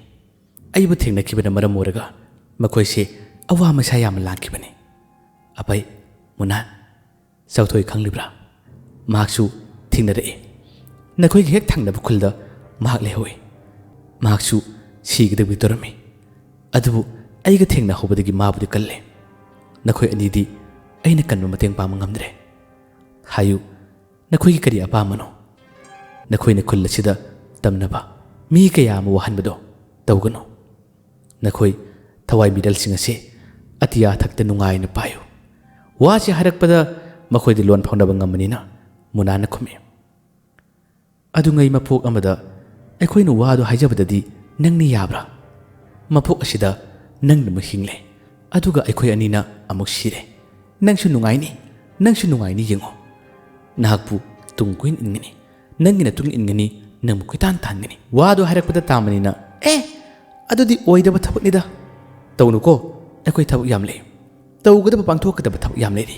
ꯑꯩꯕꯨ ꯊꯦꯡꯅꯈꯤꯕꯅ ꯃꯔꯝ ꯑꯣꯏꯔꯒ ꯃꯈꯣꯏꯁꯦ ꯑꯋꯥ ꯃꯁꯥ ꯌꯥꯝꯅ ꯂꯥꯡꯈꯤꯕꯅꯤ ꯑꯄꯩ ꯃꯨꯅꯥꯟ ꯆꯧꯊꯣꯏ ꯈꯪꯂꯤꯕ꯭ꯔꯥ ꯃꯍꯥꯛꯁꯨ ꯊꯦꯡꯅꯔꯛꯏ ꯅꯈꯣꯏꯒꯤ ꯍꯦꯛ ꯊꯪꯅꯕ ꯈꯨꯜꯗ ꯃꯍꯥꯛ ꯂꯩꯍꯧꯏ ꯃꯍꯥꯛꯁꯨ ꯁꯤꯒꯗꯕꯤ ꯇꯧꯔꯝꯃꯤ ꯑꯗꯨꯕꯨ ꯑꯩꯒ ꯊꯦꯡꯅꯍꯧꯕꯗꯒꯤ ꯃꯥꯕꯨꯗꯤ ꯀꯜꯂꯦ ꯅꯈꯣꯏ ꯑꯅꯤꯗꯤ ꯑꯩꯅ ꯀꯟꯕ ꯃꯇꯦꯡ ꯄꯥꯡꯕ ꯉꯝꯗ꯭ꯔꯦ ꯍꯥꯏꯌꯨ ꯅꯈꯣꯏꯒꯤ ꯀꯔꯤ ꯑꯄꯥꯝꯕꯅꯣ ꯅꯈꯣꯏꯅ ꯈꯨꯜ ꯑꯁꯤꯗ ꯇꯝꯅꯕ ꯃꯤ ꯀꯌꯥ ꯑꯃ ꯋꯥꯍꯟꯕꯗꯣ ꯇꯧꯒꯅꯨ ꯅꯈꯣꯏ ꯊꯋꯥꯏ ꯃꯤꯔꯜꯁꯤꯡ ꯑꯁꯤ ꯑꯇꯤꯌꯥ ꯊꯛꯇ ꯅꯨꯡꯉꯥꯏꯅ ꯄꯥꯏꯌꯨ ꯋꯥꯁꯤ ꯍꯥꯏꯔꯛꯄꯗ ꯃꯈꯣꯏꯗꯤ ꯂꯣꯟ ꯐꯥꯎꯅꯕ ꯉꯝꯕꯅꯤꯅ ꯃꯨꯅꯥꯟꯅ ꯈꯨꯝꯃꯤ ꯑꯗꯨꯉꯩ ꯃꯄꯣꯛ ꯑꯃꯗ ꯑꯩꯈꯣꯏꯅ ꯋꯥꯗꯨ ꯍꯥꯏꯖꯕꯗꯗꯤ ꯅꯪꯅ ꯌꯥꯕ꯭ꯔꯥ ꯃꯄꯣꯛ ꯑꯁꯤꯗ ꯅꯪꯅ ꯑꯃꯨꯛ ꯍꯤꯡꯂꯦ ꯑꯗꯨꯒ ꯑꯩꯈꯣꯏ ꯑꯅꯤꯅ ꯑꯃꯨꯛ ꯁꯤꯔꯦ ꯅꯪꯁꯨ ꯅꯨꯡꯉꯥꯏꯅꯤ ꯌꯦꯡꯉꯣ ꯅꯍꯥꯛꯄꯨ ꯇꯨꯡ ꯀꯣꯏꯅ ꯏꯟꯒꯅꯤ ꯅꯪꯒꯤ ꯅꯇꯨꯡ ꯏꯟꯒꯅꯤ ꯅꯪꯕꯨ ꯀꯣꯏꯇꯥꯟ ꯇꯥꯟꯒꯅꯤ ꯋꯥꯗꯣ ꯍꯥꯏꯔꯛꯄꯗ ꯇꯥꯃꯅꯤꯅ ꯑꯗꯨꯗꯤ ꯑꯣꯏꯗꯕ ꯊꯕꯛꯅꯤꯗ ꯇꯧꯅꯨꯀꯣ ꯑꯩꯈꯣꯏ ꯊꯕꯛ ꯌꯥꯝ ꯂꯩ ꯇꯧꯒꯗꯕ ꯄꯥꯡꯊꯣꯛꯀꯗꯕ ꯊꯕꯛ ꯌꯥꯝ ꯂꯩꯔꯤ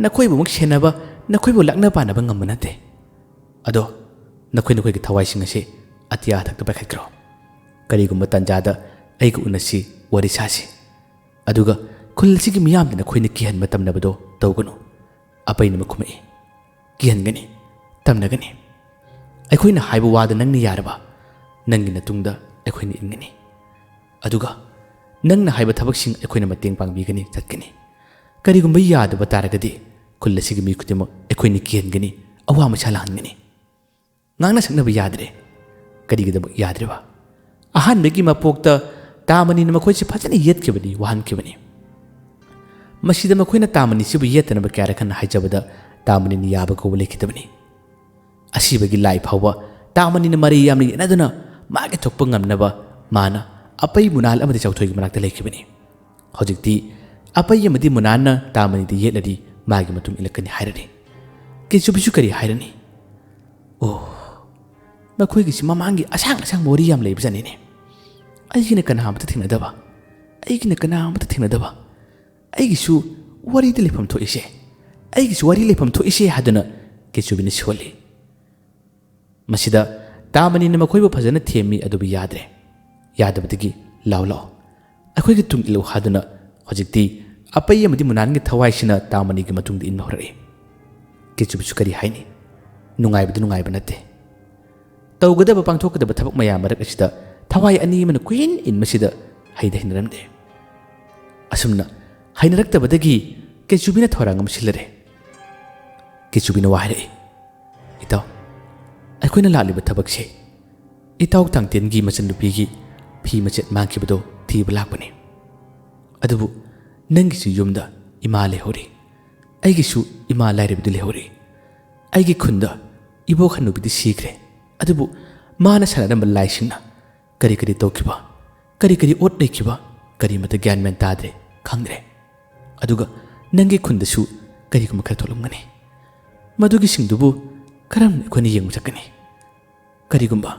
ꯅꯈꯣꯏꯕꯨ ꯑꯃꯨꯛ ꯁꯦꯟꯅꯕ ꯅꯈꯣꯏꯕꯨ ꯂꯥꯛꯅ ꯄꯥꯅꯕ ꯉꯝꯕ ꯅꯠꯇꯦ ꯑꯗꯣ ꯅꯈꯣꯏꯒꯤ ꯊꯋꯥꯏꯁꯤꯡ ꯑꯁꯤ ꯑꯇꯤꯌꯥ ꯊꯛꯇ ꯄꯥꯏꯈꯠꯈ꯭ꯔꯣ ꯀꯔꯤꯒꯨꯝꯕ ꯇꯥꯟꯖꯥꯗ ꯑꯩꯒ ꯎꯅꯁꯤ ꯋꯥꯔꯤ ꯁꯥꯁꯤ ꯑꯗꯨꯒ ꯈꯨꯜ ꯑꯁꯤꯒꯤ ꯃꯤꯌꯥꯝꯗ ꯅꯈꯣꯏꯅ ꯀꯤꯍꯟꯕ ꯇꯝꯅꯕꯗꯣ ꯇꯧꯒꯅꯨ ꯑꯄꯩꯅ ꯈꯨꯝꯃꯛꯏ ꯀꯤꯍꯟꯒꯅꯤ ꯇꯝꯅꯒꯅꯤ ꯑꯩꯈꯣꯏꯅ ꯍꯥꯏꯕ ꯋꯥꯗ ꯅꯪꯅ ꯌꯥꯔꯕ ꯅꯪꯒꯤ ꯃꯇꯨꯡꯗ ꯑꯩꯈꯣꯏꯅ ꯏꯟꯒꯅꯤ ꯑꯗꯨꯒ ꯅꯪꯅ ꯍꯥꯏꯕ ꯊꯕꯛꯁꯤꯡ ꯑꯩꯈꯣꯏꯅ ꯃꯇꯦꯡ ꯄꯥꯡꯕꯤꯒꯅꯤ ꯆꯠꯀꯅꯤ ꯀꯔꯤꯒꯨꯝꯕ ꯌꯥꯗꯕ ꯇꯥꯔꯒꯗꯤ ꯈꯨꯜ ꯑꯁꯤꯒꯤ ꯃꯤ ꯈꯨꯗꯤꯡꯃꯛ ꯑꯩꯈꯣꯏꯅ ꯀꯤꯍꯟꯒꯅꯤ ꯑꯋꯥ ꯃꯁꯥ ꯂꯥꯡꯍꯟꯒꯅꯤ ꯉꯥꯡꯅ ꯁꯛꯅꯕ ꯌꯥꯗ꯭ꯔꯦ ꯀꯔꯤꯒꯤꯗꯃꯛ ꯌꯥꯗ꯭ꯔꯤꯕ ꯑꯍꯥꯟꯕꯒꯤ ꯃꯄꯣꯛꯇ ꯇꯥꯃꯅꯤꯅ ꯃꯈꯣꯏꯁꯦ ꯐꯖꯅ ꯌꯦꯠꯈꯤꯕꯅꯤ ꯋꯥꯍꯟꯈꯤꯕꯅꯤ ꯃꯁꯤꯗ ꯃꯈꯣꯏꯅ ꯇꯥꯃꯅꯤꯁꯤꯕꯨ ꯌꯦꯠꯇꯅꯕ ꯀꯌꯥꯔꯛ ꯍꯥꯏꯖꯕꯗ ꯇꯥꯃꯅꯤꯅ ꯌꯥꯕ ꯀꯧꯕ ꯂꯩꯈꯤꯗꯕꯅꯤ ꯑꯁꯤꯕꯒꯤ ꯂꯥꯏ ꯐꯥꯎꯕ ꯇꯥꯃꯅꯤꯅ ꯃꯔꯩ ꯌꯥꯝꯅ ꯌꯦꯠꯅꯗꯨꯅ ꯃꯥꯒꯤ ꯊꯣꯛꯄ ꯉꯝꯅꯕ ꯃꯥꯅ ꯑꯄꯩ ꯃꯨꯅꯥꯜ ꯑꯃꯗꯤ ꯆꯥꯎꯊꯣꯏꯒꯤ ꯃꯅꯥꯛꯇ ꯂꯩꯈꯤꯕꯅꯤ ꯍꯧꯖꯤꯛꯇꯤ ꯑꯄꯩ ꯑꯃꯗꯤ ꯃꯨꯅꯥꯜꯅ ꯇꯥꯃꯅꯤꯗ ꯌꯦꯠꯂꯗꯤ ꯃꯥꯒꯤ ꯃꯇꯨꯡ ꯏꯜꯂꯛꯀꯅꯤ ꯍꯥꯏꯔꯅꯤ ꯀꯦꯆꯨꯕꯤꯁꯨ ꯀꯔꯤ ꯍꯥꯏꯔꯅꯤ ꯃꯈꯣꯏꯒꯤꯁꯤ ꯃꯃꯥꯡꯒꯤ ꯑꯁꯥꯡꯕ ꯋꯥꯔꯤ ꯌꯥꯝ ꯂꯩꯕꯖꯥꯠꯅꯤꯅꯦ ꯑꯩꯒꯤꯅ ꯀꯅꯥꯃꯇ ꯊꯦꯡꯅꯗꯕ ꯑꯩꯒꯤꯁꯨ ꯋꯥꯔꯤꯗ ꯂꯩꯐꯝ ꯊꯣꯛꯏꯁꯦ ꯍꯥꯏꯗꯨꯅ ꯀꯦꯆꯨꯕꯤꯅ ꯁꯣꯜꯂꯤ ꯃꯁꯤꯗ ꯇꯥꯃꯅꯤꯅ ꯃꯈꯣꯏꯕꯨ ꯐꯖꯅ ꯊꯦꯝꯃꯤ ꯑꯗꯨꯕꯨ ꯌꯥꯗ꯭ꯔꯦ ꯌꯥꯗꯕꯗꯒꯤ ꯂꯥꯎ ꯑꯩꯈꯣꯏꯒꯤ ꯇꯨꯡ ꯏꯜꯂꯨ ꯍꯥꯏꯗꯨꯅ ꯍꯧꯖꯤꯛꯇꯤ ꯑꯄꯩ ꯑꯃꯗꯤ ꯃꯨꯅꯥꯟꯒꯤ ꯊꯋꯥꯏꯁꯤꯅ ꯇꯥꯃꯅꯤꯒꯤ ꯃꯇꯨꯡꯗ ꯏꯟꯕ ꯍꯧꯔꯛꯏ ꯀꯦꯆꯨꯕꯤꯁꯨ ꯀꯔꯤ ꯍꯥꯏꯅꯤ ꯅꯨꯡꯉꯥꯏꯕ ꯅꯠꯇꯦ ꯇꯧꯒꯗꯕ ꯄꯥꯡꯊꯣꯛꯀꯗꯕ ꯊꯕꯛ ꯃꯌꯥꯝ ꯃꯔꯛ ꯑꯁꯤꯗ ꯊꯋꯥꯏ ꯑꯅꯤ ꯑꯃꯅ ꯀꯨꯏꯟ ꯏꯟꯕꯁꯤꯗ ꯍꯩꯅꯔꯝꯗꯦ ꯑꯁꯨꯝꯅ ꯍꯩꯅꯔꯛꯇꯕꯗꯒꯤ ꯀꯦꯆꯨꯕꯤꯅ ꯊꯧꯔꯥꯡ ꯑꯃ ꯁꯤꯜꯂꯔꯦ ꯀꯦꯆꯨꯕꯤꯅ ꯋꯥ ꯍꯥꯏꯔꯛꯏ ꯏꯇꯥꯎ ꯑꯩꯈꯣꯏꯅ ꯂꯥꯛꯂꯤꯕ ꯊꯕꯛꯁꯦ ꯏꯇꯥꯎ ꯇꯥꯡꯇꯦꯟꯒꯤ ꯃꯆꯟꯅꯨꯄꯤꯒꯤ ꯐꯤ ꯃꯆꯦꯠ ꯃꯥꯡꯈꯤꯕꯗꯣ ꯊꯤꯕ ꯂꯥꯛꯄꯅꯤ ꯑꯗꯨꯕꯨ ꯅꯪꯒꯤꯁꯨ ꯌꯨꯝꯗ ꯏꯃꯥ ꯂꯩꯍꯧꯔꯤ ꯑꯩꯒꯤꯁꯨ ꯏꯃꯥ ꯂꯥꯏꯔꯕꯗꯨ ꯂꯩꯍꯧꯔꯤ ꯑꯩꯒꯤ ꯈꯨꯟꯗ ꯏꯕꯣꯛ ꯍꯟꯅꯨꯕꯤꯗꯤ ꯁꯤꯈ꯭ꯔꯦ ꯑꯗꯨꯕꯨ ꯃꯥꯅ ꯁꯥꯟꯅꯔꯝꯕ ꯂꯥꯏꯁꯤꯡꯅ ꯀꯔꯤ ꯇꯧꯈꯤꯕ ꯀꯔꯤ ꯑꯣꯠ ꯂꯩꯈꯤꯕ ꯀꯔꯤꯃꯇ ꯒ꯭ꯌꯥꯟ ꯃꯦꯟ ꯇꯥꯗ꯭ꯔꯦ ꯈꯪꯗ꯭ꯔꯦ ꯑꯗꯨꯒ ꯅꯪꯒꯤ ꯈꯨꯟꯗꯁꯨ ꯀꯔꯤꯒꯨꯝꯕ ꯈꯔ ꯊꯣꯛꯂꯝꯒꯅꯤ ꯃꯗꯨꯒꯤꯁꯤꯡꯗꯨꯕꯨ ꯀꯔꯝꯅ ꯑꯩꯈꯣꯏꯅ ꯌꯦꯡꯕ ꯆꯠꯀꯅꯤ ꯀꯔꯤꯒꯨꯝꯕ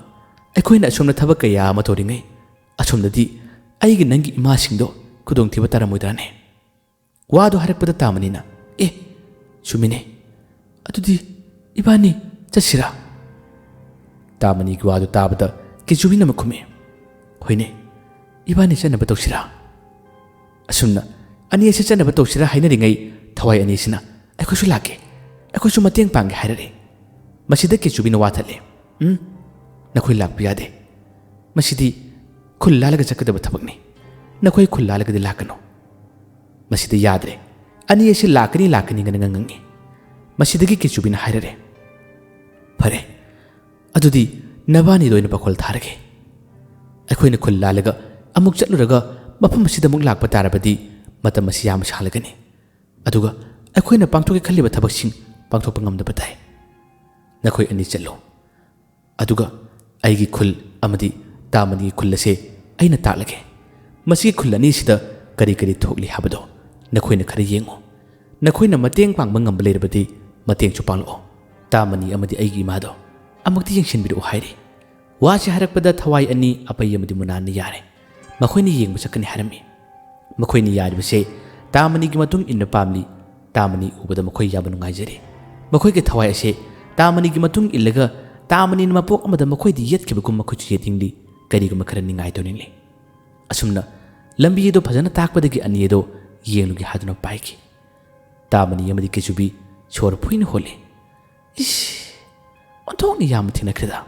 ꯑꯩꯈꯣꯏꯅ ꯑꯁꯣꯝꯗ ꯊꯕꯛ ꯀꯌꯥ ꯑꯃ ꯇꯧꯔꯤꯉꯩ ꯑꯁꯣꯝꯗꯗꯤ ꯑꯩꯒꯤ ꯅꯪꯒꯤ ꯏꯃꯥꯁꯤꯡꯗꯣ ꯈꯨꯗꯣꯡꯊꯤꯕ ꯇꯥꯔꯝꯃꯣꯏꯗ꯭ꯔꯥꯅꯦ ꯋꯥꯗꯣ ꯍꯥꯏꯔꯛꯄꯗ ꯇꯥꯃꯅꯤꯅ ꯆꯨꯝꯃꯤꯅꯦ ꯑꯗꯨꯗꯤ ꯏꯕꯥꯅꯤ ꯆꯠꯁꯤꯔꯥ ꯇꯥꯃꯅꯤꯒꯤ ꯋꯥꯗꯨ ꯇꯥꯕꯗ ꯀꯦꯆꯨꯕꯤꯅ ꯈꯨꯝꯃꯤ ꯍꯣꯏꯅꯦ ꯏꯕꯥꯅꯤ ꯆꯠꯅꯕ ꯇꯧꯁꯤꯔꯥ ꯑꯁꯨꯝꯅ ꯑꯅꯤ ꯑꯁꯤ ꯆꯠꯅꯕ ꯇꯧꯁꯤꯔꯥ ꯍꯥꯏꯅꯔꯤꯉꯩ ꯊꯋꯥꯏ ꯑꯅꯤꯁꯤꯅ ꯑꯩꯈꯣꯏꯁꯨ ꯂꯥꯛꯀꯦ ꯑꯩꯈꯣꯏꯁꯨ ꯃꯇꯦꯡ ꯄꯥꯡꯒꯦ ꯍꯥꯏꯔꯛꯏ ꯃꯁꯤꯗ ꯀꯦꯆꯨꯕꯤꯅ ꯋꯥꯊꯠꯂꯦ ꯅꯈꯣꯏ ꯂꯥꯛꯄ ꯌꯥꯗꯦ ꯃꯁꯤꯗꯤ ꯈꯨꯜ ꯂꯥꯜꯂꯒ ꯆꯠꯀꯗꯕ ꯊꯕꯛꯅꯤ ꯅꯈꯣꯏ ꯈꯨꯜ ꯂꯥꯜꯂꯒꯗꯤ ꯂꯥꯛꯀꯅꯨ ꯃꯁꯤꯗ ꯌꯥꯗ꯭ꯔꯦ ꯑꯅꯤ ꯑꯁꯤ ꯂꯥꯛꯀꯅꯤ ꯉꯅ ꯉꯪꯉꯤ ꯃꯁꯤꯗꯒꯤ ꯀꯦꯆꯨꯕꯤꯅ ꯍꯥꯏꯔꯔꯦ ꯐꯔꯦ ꯑꯗꯨꯗꯤ ꯅꯕꯥꯅꯤꯗ ꯑꯣꯏꯅ ꯄꯥꯈꯣꯜ ꯊꯥꯔꯒꯦ ꯑꯩꯈꯣꯏꯅ ꯈꯨꯜ ꯂꯥꯜꯂꯒ ꯑꯃꯨꯛ ꯆꯠꯂꯨꯔꯒ ꯃꯐꯝ ꯑꯁꯤꯗ ꯑꯃꯨꯛ ꯂꯥꯛꯄ ꯇꯥꯔꯕꯗꯤ ꯃꯇꯝ ꯑꯁꯤ ꯌꯥꯝ ꯁꯥꯡꯂꯒꯅꯤ ꯑꯗꯨꯒ ꯑꯩꯈꯣꯏꯅ ꯄꯥꯡꯊꯣꯛꯀꯦ ꯈꯜꯂꯤꯕ ꯊꯕꯛꯁꯤꯡ ꯄꯥꯡꯊꯣꯛꯄ ꯉꯝꯗꯕ ꯇꯥꯏ ꯅꯈꯣꯏ ꯑꯅꯤ ꯆꯠꯂꯣ ꯑꯗꯨꯒ ꯑꯩꯒꯤ ꯈꯨꯜ ꯑꯃꯗꯤ ꯇꯥꯃꯅꯤꯒꯤ ꯈꯨꯜ ꯑꯁꯦ ꯑꯩꯅ ꯇꯥꯛꯂꯒꯦ ꯃꯁꯤꯒꯤ ꯈꯨꯜ ꯑꯅꯤꯁꯤꯗ ꯀꯔꯤ ꯊꯣꯛꯂꯤ ꯍꯥꯏꯕꯗꯣ ꯅꯈꯣꯏꯅ ꯈꯔ ꯌꯦꯡꯉꯨ ꯅꯈꯣꯏꯅ ꯃꯇꯦꯡ ꯄꯥꯡꯕ ꯉꯝꯕ ꯂꯩꯔꯕꯗꯤ ꯃꯇꯦꯡꯁꯨ ꯄꯥꯡꯂꯛꯑꯣ ꯇꯥꯃꯅꯤ ꯑꯃꯗꯤ ꯑꯩꯒꯤ ꯏꯃꯥꯗꯣ ꯑꯃꯨꯛꯇ ꯌꯦꯡꯁꯤꯟꯕꯤꯔꯛꯎ ꯍꯥꯏꯔꯤ ꯋꯥꯁꯤ ꯍꯥꯏꯔꯛꯄꯗ ꯊꯋꯥꯏ ꯑꯅꯤ ꯑꯄꯩ ꯑꯃꯗꯤ ꯃꯨꯅꯥꯟꯅ ꯌꯥꯔꯦ ꯃꯈꯣꯏꯅ ꯌꯦꯡꯕ ꯆꯠꯀꯅꯤ ꯍꯥꯏꯔꯝꯃꯤ ꯃꯈꯣꯏꯅ ꯌꯥꯔꯤꯕꯁꯦ ꯇꯥꯃꯅꯤꯒꯤ ꯃꯇꯨꯡ ꯏꯟꯅ ꯄꯥꯝꯂꯤ ꯇꯥꯃꯅꯤ ꯎꯕꯗ ꯃꯈꯣꯏ ꯌꯥꯝꯅ ꯅꯨꯡꯉꯥꯏꯖꯔꯤ ꯃꯈꯣꯏꯒꯤ ꯊꯋꯥꯏ ꯑꯁꯦ ꯇꯥꯃꯅꯤꯒꯤ ꯃꯇꯨꯡ ꯏꯜꯂꯒ ꯇꯥꯃꯅꯤꯅ ꯃꯄꯣꯛ ꯑꯃꯗ ꯃꯈꯣꯏꯗꯤ ꯌꯦꯠꯈꯤꯕꯒꯨꯝ ꯃꯈꯣꯏꯁꯨ ꯌꯦꯠꯅꯤꯡꯂꯤ ꯀꯔꯤꯒꯨꯝꯕ ꯈꯔ ꯅꯤꯡꯉꯥꯏ ꯇꯧꯅꯤꯡꯂꯤ ꯑꯁꯨꯝꯅ ꯂꯝꯕꯤ ꯑꯗꯨ ꯐꯖꯅ ꯇꯥꯛꯄꯗꯒꯤ ꯑꯅꯤ ꯑꯗꯨ ꯌꯦꯡꯂꯨꯒꯦ ꯍꯥꯏꯗꯨꯅ ꯄꯥꯏꯈꯤ ꯇꯥꯃꯅꯤ ꯑꯃꯗꯤ ꯀꯦꯆꯨꯕꯤ ꯁꯣꯔ ꯐꯨꯏꯅ ꯍꯣꯜꯂꯤ ꯑꯣꯟꯊꯣꯛꯅ ꯌꯥꯝꯅ ꯊꯦꯡꯅꯈ꯭ꯔꯦꯗ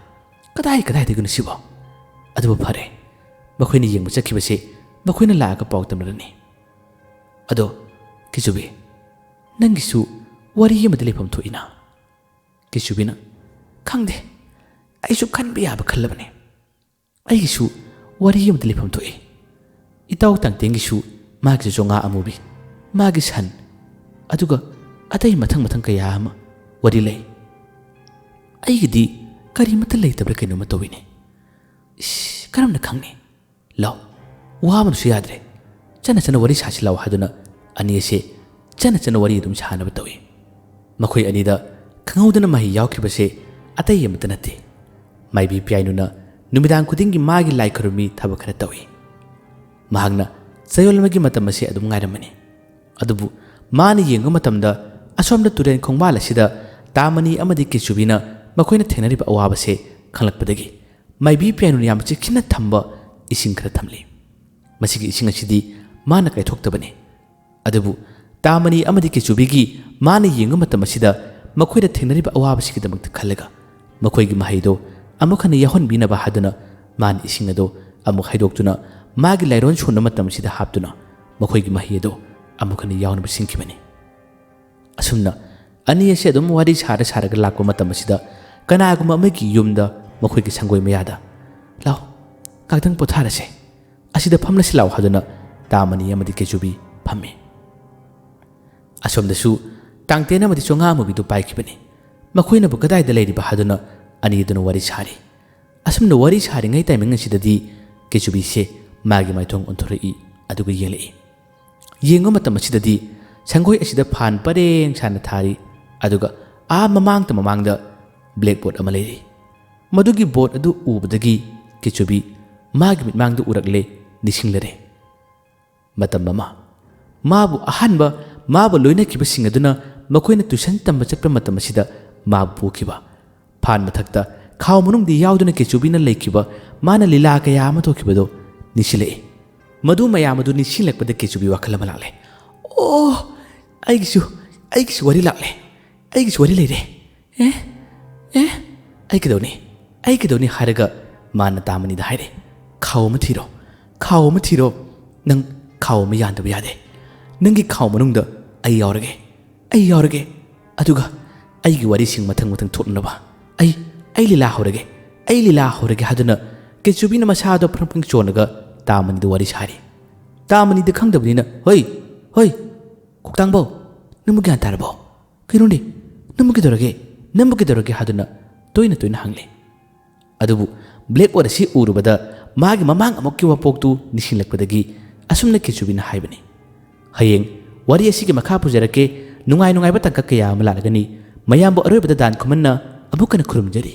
ꯀꯗꯥꯏꯗꯒꯤꯅꯣ ꯁꯤꯕꯣ ꯑꯗꯨꯕꯨ ꯐꯔꯦ ꯃꯈꯣꯏꯅ ꯌꯦꯡꯕ ꯆꯠꯈꯤꯕꯁꯦ ꯃꯈꯣꯏꯅ ꯂꯥꯛꯑꯒ ꯄꯥꯎ ꯇꯝꯅꯔꯅꯤ ꯑꯗꯣ ꯀꯦꯆꯨꯕꯤ ꯅꯪꯒꯤꯁꯨ ꯋꯥꯔꯤ ꯑꯃꯗꯤ ꯂꯩꯐꯝ ꯊꯣꯛꯏꯅ ꯀꯦꯆꯨꯕꯤꯅ ꯈꯪꯗꯦ ꯑꯩꯁꯨ ꯈꯟꯕ ꯌꯥꯕ ꯈꯜꯂꯕꯅꯤ ꯑꯩꯒꯤꯁꯨ ꯋꯥꯔꯤ ꯑꯃꯗꯤ ꯂꯩꯐꯝ ꯊꯣꯛꯏ ꯏꯇꯥꯎ ꯇꯥꯡꯇꯦꯡꯒꯤꯁꯨ ꯃꯥꯒꯤꯁꯨ ꯆꯣꯉꯥ ꯑꯃꯨꯕꯤ ꯃꯥꯒꯤ ꯁꯟ ꯑꯗꯨꯒ ꯑꯇꯩ ꯃꯊꯪ ꯀꯌꯥ ꯑꯃ ꯋꯥꯔꯤ ꯂꯩ ꯑꯩꯒꯤꯗꯤ ꯀꯔꯤꯃꯠꯇ ꯂꯩꯇꯕ꯭ꯔꯥ ꯀꯩꯅꯣꯝꯃ ꯇꯧꯏꯅꯦ ꯀꯔꯝꯅ ꯈꯪꯅꯤ ꯂꯥꯎ ꯋꯥꯕꯅꯁꯨ ꯌꯥꯗ꯭ꯔꯦ ꯆꯟꯅ ꯋꯥꯔꯤ ꯁꯥꯁꯤ ꯂꯥꯎ ꯍꯥꯏꯗꯨꯅ ꯑꯅꯤ ꯑꯁꯦ ꯆꯟꯅ ꯋꯥꯔꯤ ꯑꯗꯨꯝ ꯁꯥꯅꯕ ꯇꯧꯏ ꯃꯈꯣꯏ ꯑꯅꯤꯗ ꯈꯪꯍꯧꯗꯅ ꯃꯍꯩ ꯌꯥꯎꯈꯤꯕꯁꯦ ꯑꯇꯩ ꯑꯃꯠꯇ ꯅꯠꯇꯦ ꯃꯥꯏꯕꯤ ꯄꯤꯌꯥꯏꯅꯨꯅ ꯅꯨꯃꯤꯗꯥꯡ ꯈꯨꯗꯤꯡꯒꯤ ꯃꯥꯒꯤ ꯂꯥꯏ ꯈꯨꯔꯨꯝꯃꯤ ꯊꯕꯛ ꯈꯔ ꯇꯧꯏ ꯃꯍꯥꯛꯅ ꯆꯌꯣꯜ ꯑꯃꯒꯤ ꯃꯇꯝ ꯑꯁꯤ ꯑꯗꯨꯝ ꯉꯥꯏꯔꯝꯃꯅꯤ ꯑꯗꯨꯕꯨ ꯃꯥꯅ ꯌꯦꯡꯕ ꯃꯇꯝꯗ ꯑꯁꯣꯝꯗ ꯇꯨꯔꯦꯟ ꯈꯣꯡꯕꯥꯜ ꯑꯁꯤꯗ ꯇꯥꯃꯅꯤ ꯑꯃꯗꯤ ꯀꯦꯆꯨꯕꯤꯅ ꯃꯈꯣꯏꯅ ꯊꯦꯡꯅꯔꯤꯕ ꯑꯋꯥꯕꯁꯦ ꯈꯪꯂꯛꯄꯗꯒꯤ ꯃꯥꯏꯕꯤ ꯄꯤꯌꯥꯏꯅꯨꯅ ꯌꯥꯝ ꯆꯦꯛꯁꯤꯟꯅ ꯊꯝꯕ ꯏꯁꯤꯡ ꯈꯔ ꯊꯝꯂꯤ ꯃꯁꯤꯒꯤ ꯏꯁꯤꯡ ꯑꯁꯤꯗꯤ ꯃꯥꯅ ꯀꯥꯏꯊꯣꯛꯇꯕꯅꯤ ꯑꯗꯨꯕꯨ ꯇꯥꯃꯅꯤ ꯑꯃꯗꯤ ꯀꯦꯆꯨꯕꯤꯒꯤ ꯃꯥꯅ ꯌꯦꯡꯕ ꯃꯇꯝ ꯑꯁꯤꯗ ꯃꯈꯣꯏꯅ ꯊꯦꯡꯅꯔꯤꯕ ꯑꯋꯥꯕꯁꯤꯒꯤꯗꯃꯛꯇ ꯈꯜꯂꯒ ꯃꯈꯣꯏꯒꯤ ꯃꯍꯩꯗꯣ ꯑꯃꯨꯛ ꯍꯟꯅ ꯌꯥꯎꯍꯟꯕꯤꯅꯕ ꯍꯥꯏꯗꯨꯅ ꯃꯥꯅ ꯏꯁꯤꯡ ꯑꯗꯣ ꯑꯃꯨꯛ ꯍꯩꯗꯣꯛꯇꯨꯅ ꯃꯥꯒꯤ ꯂꯥꯏꯔꯣꯟ ꯁꯣꯟꯕ ꯃꯇꯝ ꯑꯁꯤꯗ ꯍꯥꯞꯇꯨꯅ ꯃꯈꯣꯏꯒꯤ ꯃꯍꯩ ꯑꯗꯣ ꯑꯃꯨꯛ ꯍꯟꯅ ꯌꯥꯎꯅꯕ ꯁꯤꯟꯈꯤꯕꯅꯤ ꯑꯁꯨꯝꯅ ꯑꯅꯤ ꯑꯁꯤ ꯑꯗꯨꯝ ꯋꯥꯔꯤ ꯁꯥꯔꯒ ꯂꯥꯛꯄ ꯃꯇꯝ ꯑꯁꯤꯗ ꯀꯅꯥꯒꯨꯝꯕ ꯑꯃꯒꯤ ꯌꯨꯝꯗ ꯃꯈꯣꯏꯒꯤ ꯁꯪꯒꯣꯏ ꯃꯌꯥꯗ ꯂꯥꯎ ꯉꯥꯛꯇꯪ ꯄꯣꯊꯥꯔꯁꯦ ꯑꯁꯤꯗ ꯐꯝꯂꯁꯤ ꯂꯥꯎ ꯍꯥꯏꯗꯨꯅ ꯇꯥꯃꯅꯤ ꯑꯃꯗꯤ ꯀꯦꯆꯨꯕꯤ ꯐꯝꯃꯤ ꯑꯁꯣꯝꯗꯁꯨ ꯇꯥꯡꯇꯦꯟ ꯑꯃꯗꯤ ꯆꯣꯉꯥ ꯑꯃꯨꯕꯤꯗꯨ ꯄꯥꯏꯈꯤꯕꯅꯤ ꯃꯈꯣꯏꯅꯕꯨ ꯀꯗꯥꯏꯗ ꯂꯩꯔꯤꯕ ꯍꯥꯏꯗꯨꯅ ꯑꯅꯤꯗꯨꯅ ꯋꯥꯔꯤ ꯁꯥꯔꯤ ꯑꯁꯨꯝꯅ ꯋꯥꯔꯤ ꯁꯥꯔꯤꯉꯩ ꯇꯥꯏꯃꯤꯡ ꯑꯁꯤꯗꯗꯤ ꯀꯦꯆꯨꯕꯤꯁꯦ ꯃꯥꯒꯤ ꯃꯥꯏꯊꯣꯡ ꯑꯣꯟꯊꯣꯔꯛꯏ ꯑꯗꯨꯒ ꯌꯦꯡꯂꯛꯏ ꯌꯦꯡꯕ ꯃꯇꯝ ꯑꯁꯤꯗꯗꯤ ꯁꯪꯒꯣꯏ ꯑꯁꯤꯗ ꯐꯥꯟ ꯄꯔꯦꯡ ꯁꯥꯟꯅ ꯊꯥꯔꯤ ꯑꯗꯨꯒ ꯃꯃꯥꯡꯗ ꯕ꯭ꯂꯦꯛꯕꯣꯔꯗ ꯑꯃ ꯂꯩꯔꯤ ꯃꯗꯨꯒꯤ ꯕꯣꯔꯗ ꯑꯗꯨ ꯎꯕꯗꯒꯤ ꯀꯦꯆꯨꯕꯤ ꯃꯥꯒꯤ ꯃꯤꯠꯃꯥꯡꯗ ꯎꯔꯛꯂꯦ ꯅꯤꯡꯁꯤꯡꯂꯔꯦ ꯃꯇꯝ ꯑꯃ ꯃꯥꯕꯨ ꯂꯣꯏꯅꯈꯤꯕꯁꯤꯡ ꯑꯗꯨꯅ ꯃꯈꯣꯏꯅ ꯇꯨꯏꯁꯟ ꯇꯝꯕ ꯆꯠꯄ ꯃꯇꯝ ꯑꯁꯤꯗ ꯃꯥꯕꯨ ꯄꯨꯈꯤꯕ ꯐꯥꯟ ꯃꯊꯛꯇ ꯈꯥꯎ ꯃꯅꯨꯡꯗ ꯌꯥꯎꯗꯨꯅ ꯀꯦꯆꯨꯕꯤꯅ ꯂꯩꯈꯤꯕ ꯃꯥꯅ ꯂꯤꯂꯥ ꯀꯌꯥ ꯑꯃ ꯊꯣꯛꯈꯤꯕꯗꯣ ꯅꯤꯡꯁꯤꯡꯂꯛꯏ ꯃꯗꯨ ꯃꯌꯥꯝ ꯑꯗꯨ ꯅꯤꯡꯁꯤꯡꯂꯛꯄꯗ ꯀꯦꯆꯨꯕꯤ ꯋꯥꯈꯜ ꯑꯃ ꯂꯥꯛꯂꯦ ꯑꯣ ꯑꯩꯒꯤꯁꯨ ꯋꯥꯔꯤ ꯂꯥꯛꯂꯦ ꯑꯩꯒꯤꯁꯨ ꯋꯥꯔꯤ ꯂꯩꯔꯦ ꯑꯩ ꯀꯩꯗꯧꯅꯤ ꯍꯥꯏꯔꯒ ꯃꯥꯅ ꯇꯥꯃꯅꯤꯗ ꯍꯥꯏꯔꯦ ꯈꯥꯎ ꯑꯃ ꯊꯤꯔꯣ ꯅꯪ ꯈꯥꯎ ꯑꯃ ꯌꯥꯟꯗꯕ ꯌꯥꯗꯦ ꯅꯪꯒꯤ ꯈꯥꯎ ꯃꯅꯨꯡꯗ ꯑꯩ ꯌꯥꯎꯔꯒꯦ ꯑꯗꯨꯒ ꯑꯩꯒꯤ ꯋꯥꯔꯤꯁꯤꯡ ꯃꯊꯪ ꯊꯣꯛꯅꯕ ꯑꯩ ꯂꯤꯂꯥ ꯍꯧꯔꯒꯦ ꯍꯥꯏꯗꯨꯅ ꯀꯦꯆꯨꯕꯤꯅ ꯃꯁꯥꯗꯣ ꯐ꯭ꯔꯪ ꯆꯣꯟꯂꯒ ꯇꯥꯃꯅꯤꯗ ꯋꯥꯔꯤ ꯁꯥꯔꯤ ꯇꯥꯃꯅꯤꯗ ꯈꯪꯗꯕꯅꯤꯅ ꯍꯣꯏ ꯀꯣꯛꯇꯥꯡꯕꯧ ꯅꯪꯕꯨ ꯒ꯭ꯌꯥꯟ ꯇꯥꯔꯕꯣ ꯀꯩꯅꯣꯅꯦ ꯅꯪꯕꯨ ꯀꯩꯗꯧꯔꯒꯦ ꯍꯥꯏꯗꯨꯅ ꯇꯣꯏꯅ ꯍꯪꯂꯦ ꯑꯗꯨꯕꯨ ꯕ꯭ꯂꯦꯛꯕꯣꯔꯗ ꯑꯁꯤ ꯎꯔꯨꯕꯗ ꯃꯥꯒꯤ ꯃꯃꯥꯡ ꯑꯃꯨꯛꯀꯤ ꯋꯥꯄꯣꯛꯇꯨ ꯅꯤꯡꯁꯤꯡꯂꯛꯄꯗꯒꯤ ꯑꯁꯨꯝꯅ ꯀꯦꯆꯨꯕꯤꯅ ꯍꯥꯏꯕꯅꯤ ꯍꯌꯦꯡ ꯋꯥꯔꯤ ꯑꯁꯤꯒꯤ ꯃꯈꯥ ꯄꯨꯖꯔꯛꯀꯦ ꯅꯨꯡꯉꯥꯏꯕ ꯇꯥꯡꯀꯛ ꯀꯌꯥ ꯑꯃ ꯂꯥꯛꯂꯒꯅꯤ ꯃꯌꯥꯝꯕꯨ ꯑꯔꯣꯏꯕꯗ ꯗꯥꯟ ꯈꯨꯃꯟꯅ ꯑꯃꯨꯛ ꯍꯟꯅ ꯈꯨꯔꯨꯝꯖꯔꯤ